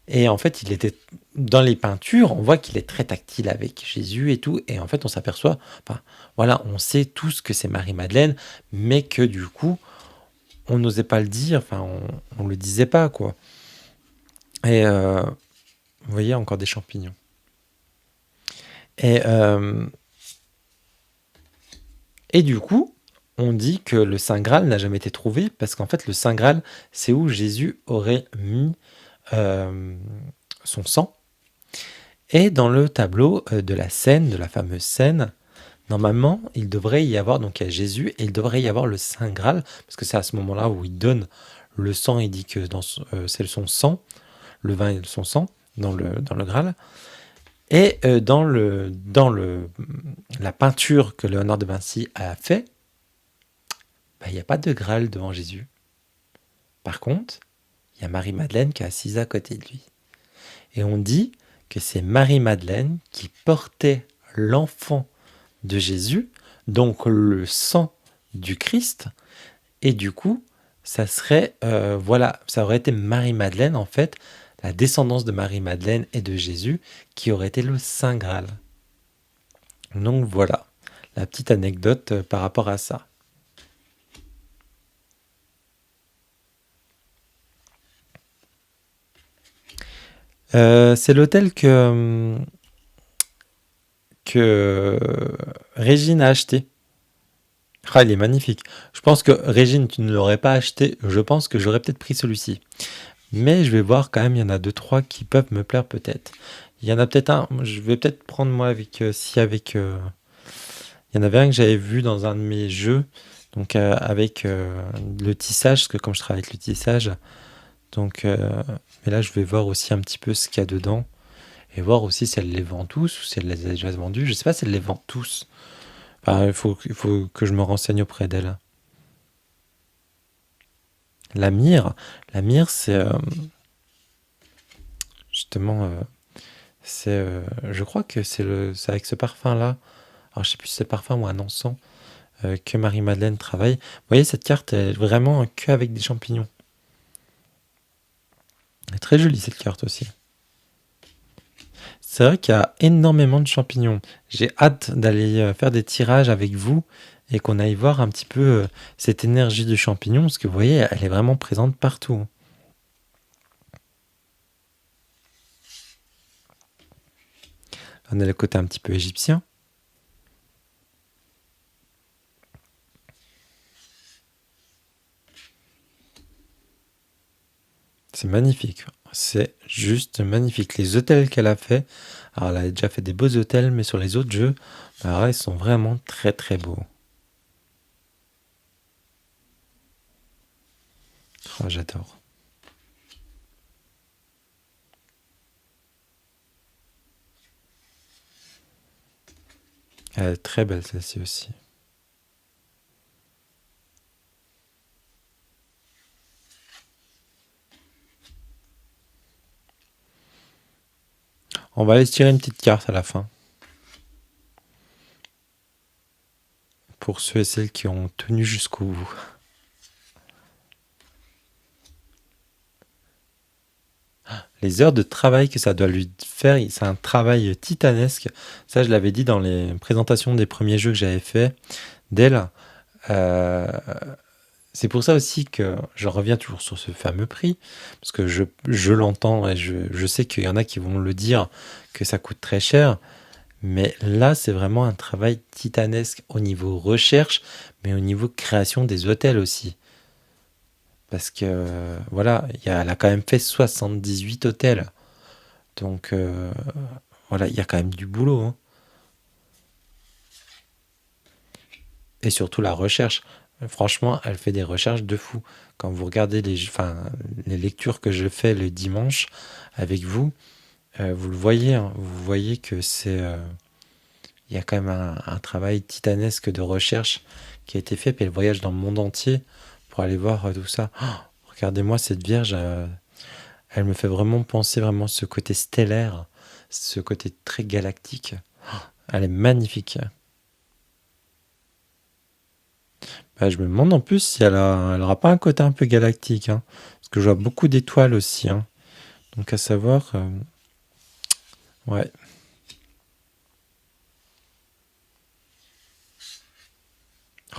Speaker 1: Et en fait, il était dans les peintures, on voit qu'il est très tactile avec Jésus et tout. Et en fait, on s'aperçoit, enfin, voilà, on sait tous que c'est Marie-Madeleine, mais que du coup, on n'osait pas le dire, enfin, on le disait pas, quoi. Et vous voyez, encore des champignons. Et, euh, et du coup, on dit que le Saint Graal n'a jamais été trouvé, parce qu'en fait, le Saint Graal, c'est où Jésus aurait mis euh, son sang. Et dans le tableau de la scène, de la fameuse scène, normalement, il devrait y avoir, donc il y a Jésus, et il devrait y avoir le Saint Graal, parce que c'est à ce moment-là où il donne le sang, il dit que c'est son sang, le vin et son sang, dans le Graal. Et la peinture que Léonard de Vinci a fait, bah, il n'y a pas de Graal devant Jésus. Par contre, il y a Marie-Madeleine qui est assise à côté de lui. Et on dit que c'est Marie-Madeleine qui portait l'enfant de Jésus, donc le sang du Christ, et du coup, ça serait, voilà, ça aurait été Marie-Madeleine, en fait, la descendance de Marie-Madeleine et de Jésus, qui aurait été le Saint Graal. Donc voilà, la petite anecdote par rapport à ça. C'est l'hôtel que Régine a acheté. Ah, il est magnifique. Je pense que Régine, tu ne l'aurais pas acheté. Je pense que j'aurais peut-être pris celui-ci. Mais je vais voir quand même, il y en a deux, trois qui peuvent me plaire peut-être. Il y en a peut-être un, je vais peut-être prendre moi avec, si avec, il y en avait un que j'avais vu dans un de mes jeux, donc avec le tissage, parce que comme je travaille avec le tissage, donc, mais là je vais voir aussi un petit peu ce qu'il y a dedans, et voir aussi si elle les vend tous, ou si elle les a déjà vendus. Je sais pas si elle les vend tous. Enfin, il faut que je me renseigne auprès d'elle. La myrrhe, la myrrhe, c'est justement, je crois que c'est avec ce parfum-là. Alors, je sais plus si c'est parfum ou un encens que Marie-Madeleine travaille. Vous voyez, cette carte est vraiment que avec des champignons. Elle est très jolie cette carte aussi. C'est vrai qu'il y a énormément de champignons. J'ai hâte d'aller faire des tirages avec vous et qu'on aille voir un petit peu cette énergie du champignon, parce que vous voyez, elle est vraiment présente partout. On a le côté un petit peu égyptien. C'est magnifique. C'est juste magnifique. Les hôtels qu'elle a fait, alors elle a déjà fait des beaux hôtels, mais sur les autres jeux, bah ouais, ils sont vraiment très très beaux. Oh, j'adore. Elle est très belle celle-ci aussi. On va aller se tirer une petite carte à la fin. Pour ceux et celles qui ont tenu jusqu'au bout. Les heures de travail que ça doit lui faire, c'est un travail titanesque. Ça, je l'avais dit dans les présentations des premiers jeux que j'avais fait d'elle. Euh, c'est pour ça aussi que je reviens toujours sur ce fameux prix, parce que je l'entends et je sais qu'il y en a qui vont le dire que ça coûte très cher, mais là c'est vraiment un travail titanesque au niveau recherche, mais au niveau création des hôtels aussi. Parce que voilà, elle a quand même fait 78 hôtels. Donc voilà, il y a quand même du boulot, hein. Et surtout la recherche. Franchement, elle fait des recherches de fou. Quand vous regardez les lectures que je fais le dimanche avec vous, vous le voyez, hein. Vous voyez que il y a quand même un travail titanesque de recherche qui a été fait, puis elle voyage dans le monde entier pour aller voir tout ça. Oh, regardez-moi cette Vierge, elle me fait vraiment penser vraiment ce côté stellaire, ce côté très galactique. Elle est magnifique. Bah, je me demande en plus si elle aura pas un côté un peu galactique, hein. Parce que je vois beaucoup d'étoiles aussi, hein. Donc à savoir, ouais.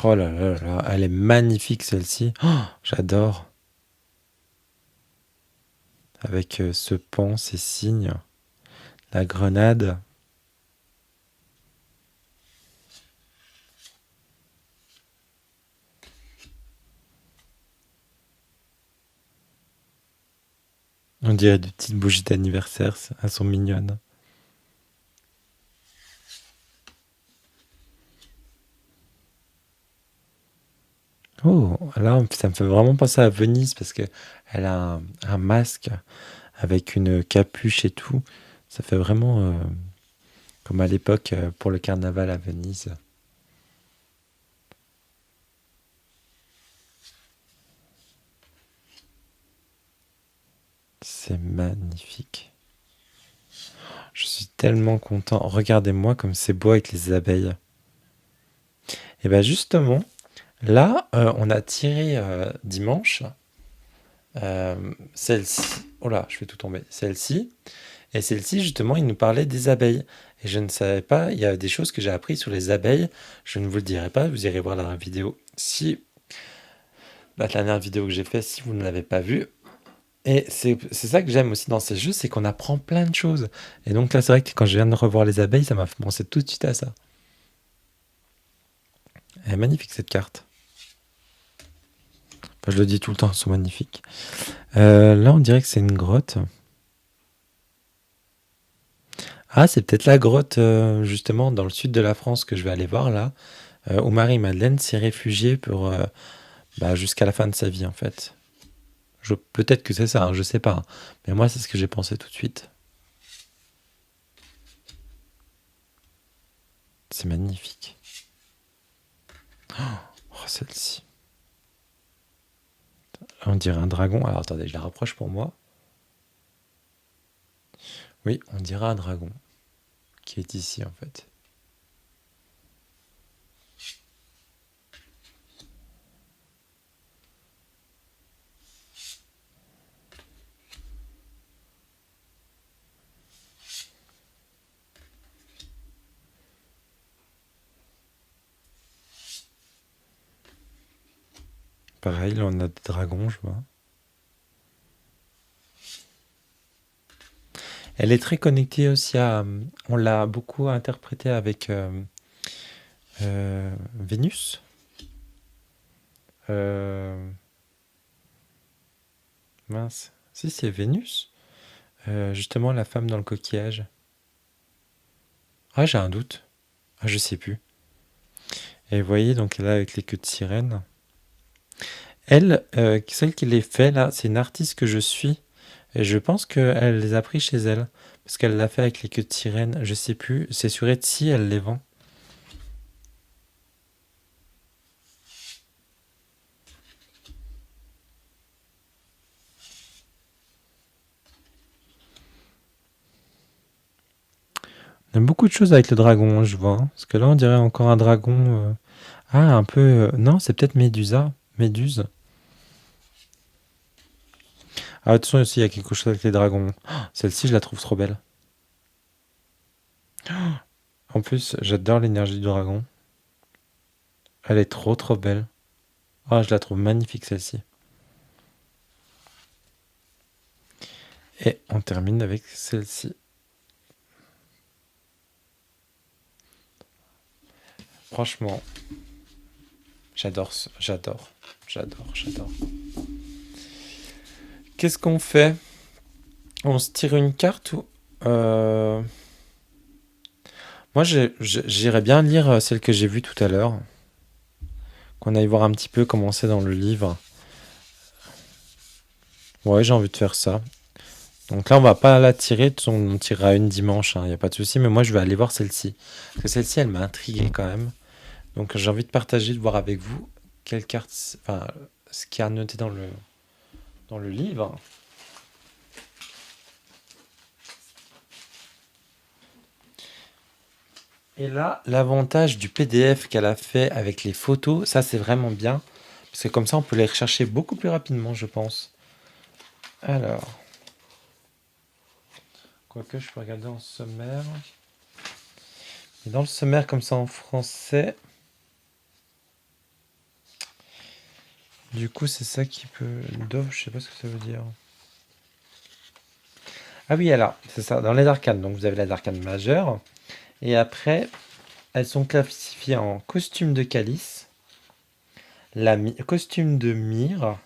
Speaker 1: Oh là là là là, elle est magnifique celle-ci. Oh, j'adore. Avec ce pan, ces signes, la grenade. On dirait des petites bougies d'anniversaire, elles sont mignonnes. Oh, là, ça me fait vraiment penser à Venise parce que elle a un masque avec une capuche et tout. Ça fait vraiment comme à l'époque pour le carnaval à Venise. C'est magnifique. Je suis tellement content. Regardez-moi comme c'est beau avec les abeilles. Et bien justement, là, on a tiré dimanche celle-ci. Oh là, je fais tout tomber. Celle-ci. Et celle-ci, justement, il nous parlait des abeilles. Et je ne savais pas, il y a des choses que j'ai appris sur les abeilles. Je ne vous le dirai pas, vous irez voir la vidéo. Si la dernière vidéo que j'ai faite, si vous ne l'avez pas vue. Et c'est ça que j'aime aussi dans ces jeux, c'est qu'on apprend plein de choses. Et donc là, c'est vrai que quand je viens de revoir les abeilles, ça m'a fait penser tout de suite à ça. Elle est magnifique cette carte. Enfin, je le dis tout le temps, elles sont magnifiques. Là, on dirait que c'est une grotte. Ah, c'est peut-être la grotte, justement, dans le sud de la France que je vais aller voir là, où Marie-Madeleine s'est réfugiée pour, jusqu'à la fin de sa vie, en fait. Peut-être que c'est ça, hein, je sais pas, hein. Mais moi, c'est ce que j'ai pensé tout de suite. C'est magnifique. Oh, celle-ci. On dirait un dragon. Alors attendez, je la rapproche pour moi. Oui, on dirait un dragon qui est ici en fait. Pareil, là on a des dragons, je vois. Elle est très connectée aussi à. On l'a beaucoup interprétée avec Vénus. Euh, mince. Si, c'est Vénus. Justement, la femme dans le coquillage. Ah, j'ai un doute. Ah, je sais plus. Et vous voyez, donc là, avec les queues de sirène. Elle, celle qui les fait là, c'est une artiste que je suis. Et je pense qu'elle les a pris chez elle. Parce qu'elle l'a fait avec les queues de sirène. Je sais plus. C'est sur Etsy, elle les vend. On a beaucoup de choses avec le dragon, hein, je vois, hein. Parce que là, on dirait encore un dragon. Ah, un peu. Non, c'est peut-être Médusa. Méduse. Ah, attention aussi, il y a quelque chose avec les dragons. Celle-ci, je la trouve trop belle. En plus, j'adore l'énergie du dragon. Elle est trop trop belle. Ah, je la trouve magnifique celle-ci. Et on termine avec celle-ci. Franchement, j'adore, j'adore. Qu'est-ce qu'on fait? On se tire une carte ou... Euh, Moi, j'irais bien lire celle que j'ai vue tout à l'heure. Qu'on aille voir un petit peu comment c'est dans le livre. Ouais, j'ai envie de faire ça. Donc là, on va pas la tirer, on tirera une dimanche, il n'y a pas de souci. Mais moi, je vais aller voir celle-ci. Parce que celle-ci, elle m'a intrigué quand même. Donc j'ai envie de partager, de voir avec vous quelle carte, enfin, ce qu'il y a noté dans le livre. Et là, l'avantage du PDF qu'elle a fait avec les photos, ça c'est vraiment bien. Parce que comme ça, on peut les rechercher beaucoup plus rapidement, je pense. Alors, quoique je peux regarder en sommaire. Et dans le sommaire, comme ça en français, du coup, c'est ça qui peut. Dove, je sais pas ce que ça veut dire. Ah oui, alors, c'est ça, dans les arcanes. Donc vous avez les arcanes majeures. Et après, elles sont classifiées en costume de calice, costume de myrrhe,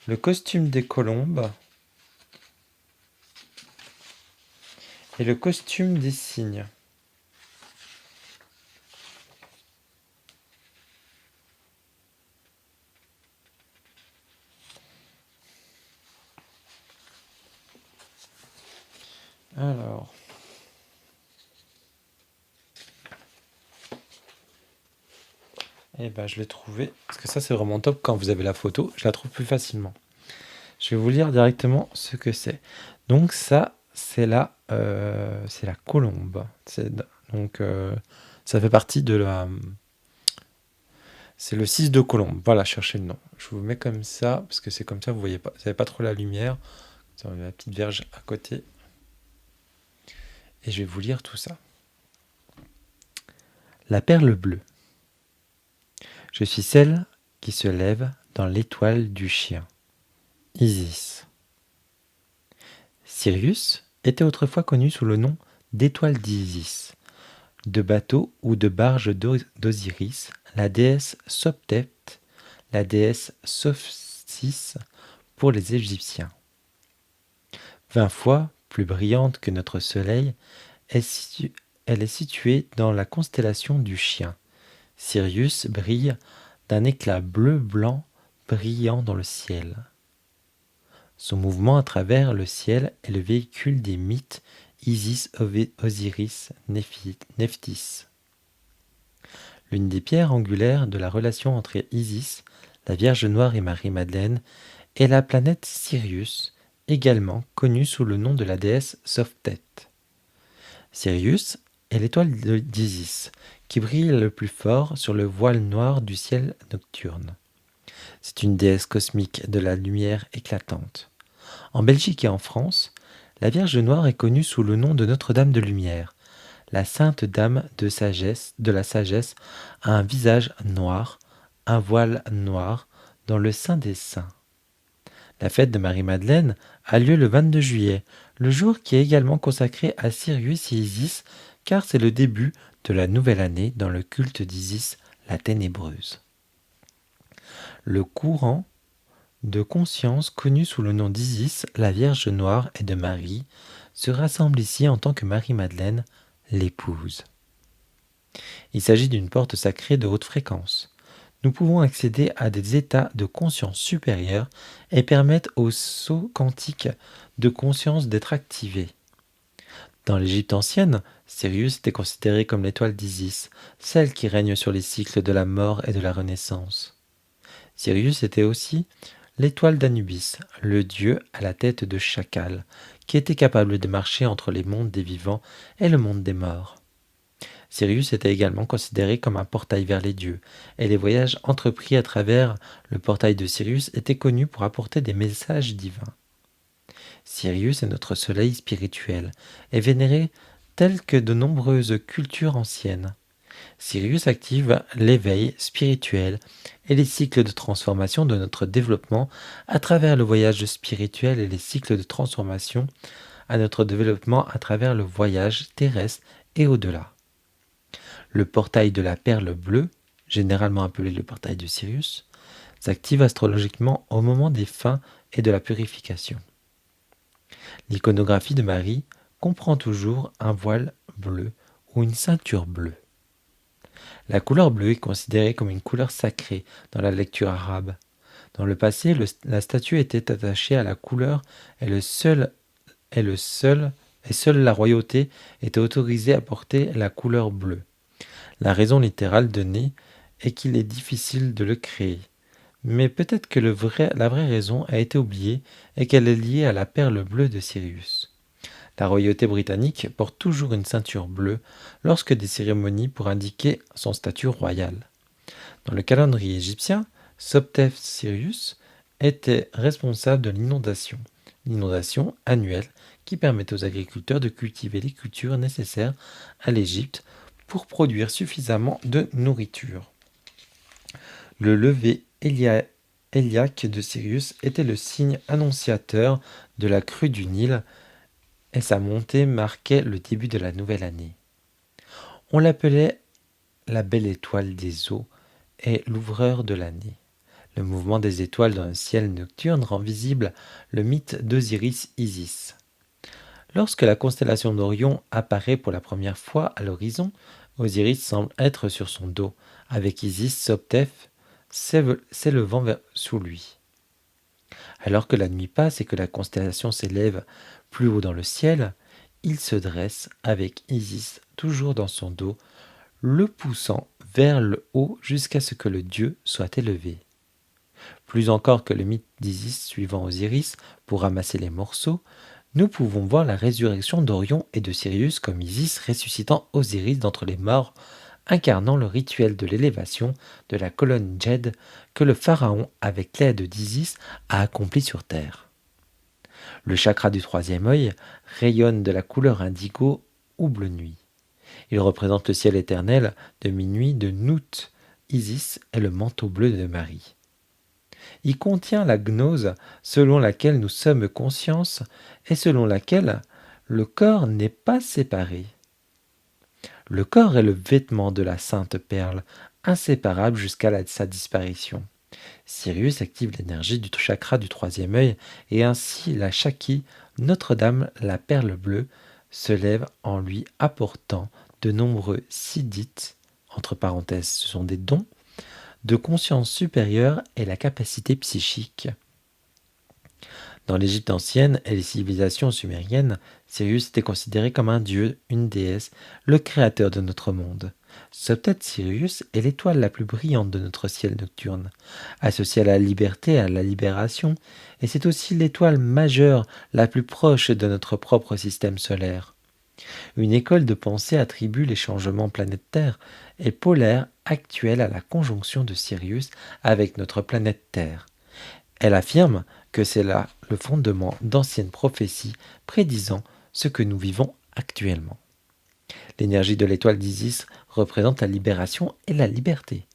Speaker 1: le costume des colombes et le costume des cygnes. Alors, eh ben, je l'ai trouvé. Parce que ça, c'est vraiment top quand vous avez la photo. Je la trouve plus facilement. Je vais vous lire directement ce que c'est. Donc ça, c'est la colombe. Donc ça fait partie de la. C'est le 6 de colombe. Voilà, cherchez le nom. Je vous mets comme ça parce que c'est comme ça, vous voyez pas, vous n'avez pas trop la lumière. Vous avez la petite verge à côté. Et je vais vous lire tout ça. La perle bleue. Je suis celle qui se lève dans l'étoile du chien. Isis. Sirius était autrefois connu sous le nom d'étoile d'Isis, de bateau ou de barge d'Osiris, la déesse Sopdet, la déesse Sophsis pour les Égyptiens. 20 fois plus brillante que notre Soleil, elle est située dans la constellation du Chien. Sirius brille d'un éclat bleu-blanc brillant dans le ciel. Son mouvement à travers le ciel est le véhicule des mythes Isis, Osiris, Nephthys. L'une des pierres angulaires de la relation entre Isis, la Vierge Noire et Marie-Madeleine, est la planète Sirius, également connue sous le nom de la déesse Sopdet. Sirius est l'étoile d'Isis, qui brille le plus fort sur le voile noir du ciel nocturne. C'est une déesse cosmique de la lumière éclatante. En Belgique et en France, la Vierge Noire est connue sous le nom de Notre-Dame de Lumière. La Sainte Dame de la Sagesse a un visage noir, un voile noir, dans le Saint des Saints. La fête de Marie-Madeleine a lieu le 22 juillet, le jour qui est également consacré à Sirius et Isis, car c'est le début de la nouvelle année dans le culte d'Isis, la ténébreuse. Le courant de conscience connu sous le nom d'Isis, la Vierge Noire et de Marie, se rassemble ici en tant que Marie-Madeleine, l'épouse. Il s'agit d'une porte sacrée de haute fréquence. Nous pouvons accéder à des états de conscience supérieurs et permettre aux sauts quantiques de conscience d'être activés. Dans l'Égypte ancienne, Sirius était considéré comme l'étoile d'Isis, celle qui règne sur les cycles de la mort et de la renaissance. Sirius était aussi l'étoile d'Anubis, le dieu à la tête de chacal, qui était capable de marcher entre les mondes des vivants et le monde des morts. Sirius était également considéré comme un portail vers les dieux, et les voyages entrepris à travers le portail de Sirius étaient connus pour apporter des messages divins. Sirius est notre soleil spirituel, et vénéré tel que de nombreuses cultures anciennes. Sirius active l'éveil spirituel et les cycles de transformation de notre développement à travers le voyage spirituel et les cycles de transformation à notre développement à travers le voyage terrestre et au-delà. Le portail de la perle bleue, généralement appelé le portail de Sirius, s'active astrologiquement au moment des fins et de la purification. L'iconographie de Marie comprend toujours un voile bleu ou une ceinture bleue. La couleur bleue est considérée comme une couleur sacrée dans la lecture arabe. Dans le passé, la statue était attachée à la couleur et seule la royauté était autorisée à porter la couleur bleue. La raison littérale donnée est qu'il est difficile de le créer. Mais peut-être que la vraie raison a été oubliée et qu'elle est liée à la perle bleue de Sirius. La royauté britannique porte toujours une ceinture bleue lorsque des cérémonies pour indiquer son statut royal. Dans le calendrier égyptien, Sopdet Sirius était responsable de l'inondation annuelle qui permet aux agriculteurs de cultiver les cultures nécessaires à l'Égypte pour produire suffisamment de nourriture. Le lever héliaque de Sirius était le signe annonciateur de la crue du Nil et sa montée marquait le début de la nouvelle année. On l'appelait la belle étoile des eaux et l'ouvreur de l'année. Le mouvement des étoiles dans le ciel nocturne rend visible le mythe d'Osiris Isis. Lorsque la constellation d'Orion apparaît pour la première fois à l'horizon, Osiris semble être sur son dos, avec Isis Sopdet s'élevant sous lui. Alors que la nuit passe et que la constellation s'élève plus haut dans le ciel, il se dresse avec Isis toujours dans son dos, le poussant vers le haut jusqu'à ce que le dieu soit élevé. Plus encore que le mythe d'Isis suivant Osiris pour ramasser les morceaux, nous pouvons voir la résurrection d'Orion et de Sirius comme Isis ressuscitant Osiris d'entre les morts, incarnant le rituel de l'élévation de la colonne Djed que le pharaon, avec l'aide d'Isis, a accompli sur terre. Le chakra du troisième œil rayonne de la couleur indigo ou bleu nuit. Il représente le ciel éternel de minuit de Nout. Isis est le manteau bleu de Marie. Il contient la gnose selon laquelle nous sommes conscience et selon laquelle le corps n'est pas séparé. Le corps est le vêtement de la sainte perle, inséparable jusqu'à sa disparition. Sirius active l'énergie du chakra du troisième œil et ainsi la Shaki, Notre-Dame, la perle bleue, se lève en lui apportant de nombreux siddhis, entre parenthèses ce sont des dons, de conscience supérieure et la capacité psychique. Dans l'Égypte ancienne et les civilisations sumériennes, Sirius était considéré comme un dieu, une déesse, le créateur de notre monde. Septet Sirius est l'étoile la plus brillante de notre ciel nocturne, associée à la liberté et à la libération, et c'est aussi l'étoile majeure la plus proche de notre propre système solaire. Une école de pensée attribue les changements planétaires et polaires actuels à la conjonction de Sirius avec notre planète Terre. Elle affirme que c'est là le fondement d'anciennes prophéties prédisant ce que nous vivons actuellement. L'énergie de l'étoile d'Isis représente la libération et la liberté.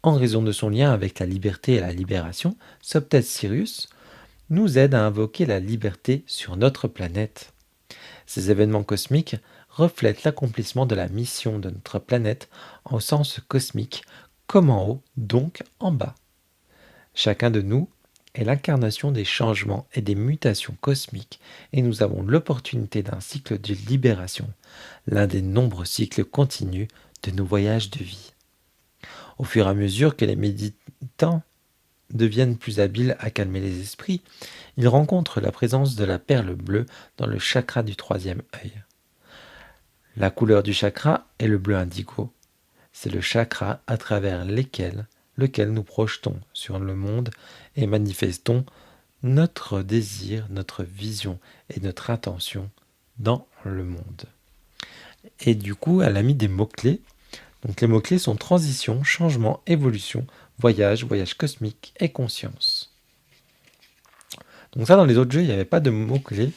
Speaker 1: En raison de son lien avec la liberté et la libération, Soptet Sirius nous aide à invoquer la liberté sur notre planète. Ces événements cosmiques reflètent l'accomplissement de la mission de notre planète en sens cosmique, comme en haut, donc en bas. Chacun de nous est l'incarnation des changements et des mutations cosmiques et nous avons l'opportunité d'un cycle de libération, l'un des nombreux cycles continus de nos voyages de vie. Au fur et à mesure que les méditants deviennent plus habiles à calmer les esprits, ils rencontrent la présence de la perle bleue dans le chakra du troisième œil. La couleur du chakra est le bleu indigo. C'est le chakra à travers lequel nous projetons sur le monde et manifestons notre désir, notre vision et notre intention dans le monde. Et du coup, elle a mis des mots-clés. Donc les mots-clés sont transition, changement, évolution, voyage, voyage cosmique et conscience. Donc ça, dans les autres jeux, il n'y avait pas de mots-clés.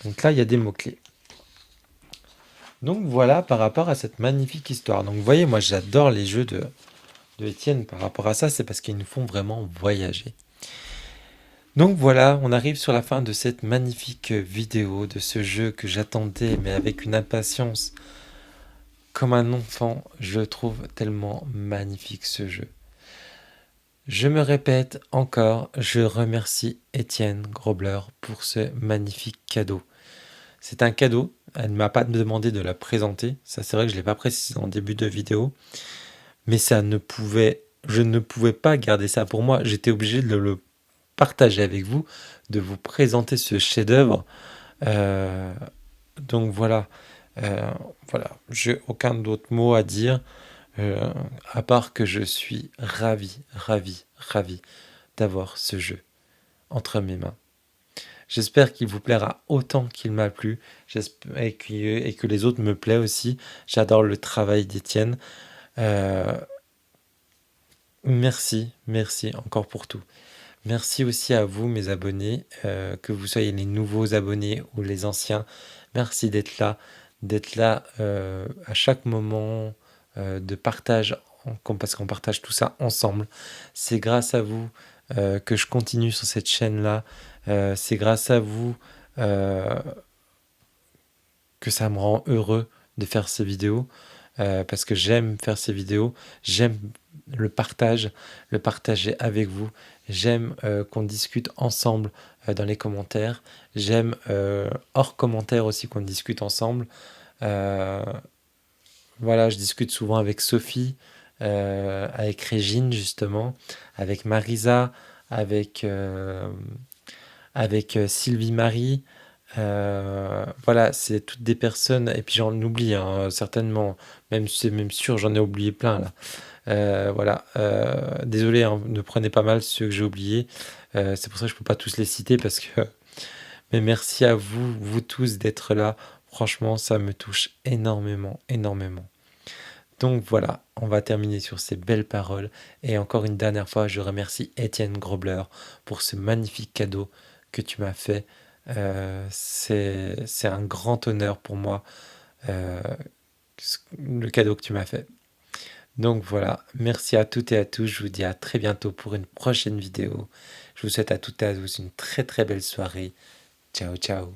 Speaker 1: Donc là, il y a des mots-clés. Donc voilà par rapport à cette magnifique histoire. Donc vous voyez, moi j'adore les jeux de Étienne par rapport à ça, c'est parce qu'ils nous font vraiment voyager. Donc voilà, on arrive sur la fin de cette magnifique vidéo, de ce jeu que j'attendais, mais avec une impatience comme un enfant. Je trouve tellement magnifique ce jeu. Je me répète encore, je remercie Étienne Grobler pour ce magnifique cadeau. C'est un cadeau, elle ne m'a pas demandé de la présenter, ça c'est vrai que je ne l'ai pas précisé en début de vidéo, mais je ne pouvais pas garder ça pour moi, j'étais obligé de le partager avec vous, de vous présenter ce chef-d'œuvre. Donc voilà, voilà, j'ai aucun d'autre mot à dire, à part que je suis ravi d'avoir ce jeu entre mes mains. J'espère qu'il vous plaira autant qu'il m'a plu, et que les autres me plaisent aussi. J'adore le travail d'Étienne. Merci encore pour tout. Merci aussi à vous, mes abonnés, que vous soyez les nouveaux abonnés ou les anciens. Merci d'être là à chaque moment de partage, parce qu'on partage tout ça ensemble. C'est grâce à vous que je continue sur cette chaîne-là. C'est grâce à vous que ça me rend heureux de faire ces vidéos, parce que j'aime faire ces vidéos, j'aime le partager avec vous, j'aime qu'on discute ensemble dans les commentaires, j'aime hors commentaires aussi qu'on discute ensemble. Voilà, je discute souvent avec Sophie, avec Régine justement, avec Marisa, avec Sylvie Marie. Voilà, c'est toutes des personnes, et puis j'en oublie certainement, même c'est même sûr, j'en ai oublié plein là. Voilà, désolé, hein, ne prenez pas mal ceux que j'ai oubliés. C'est pour ça que je peux pas tous les citer parce que. Mais merci à vous, vous tous, d'être là. Franchement, ça me touche énormément. Donc voilà, on va terminer sur ces belles paroles. Et encore une dernière fois, je remercie Étienne Grobler pour ce magnifique cadeau que tu m'as fait. C'est un grand honneur pour moi, le cadeau que tu m'as fait. Donc voilà, merci à toutes et à tous. Je vous dis à très bientôt pour une prochaine vidéo. Je vous souhaite à toutes et à tous une très très belle soirée. Ciao, ciao.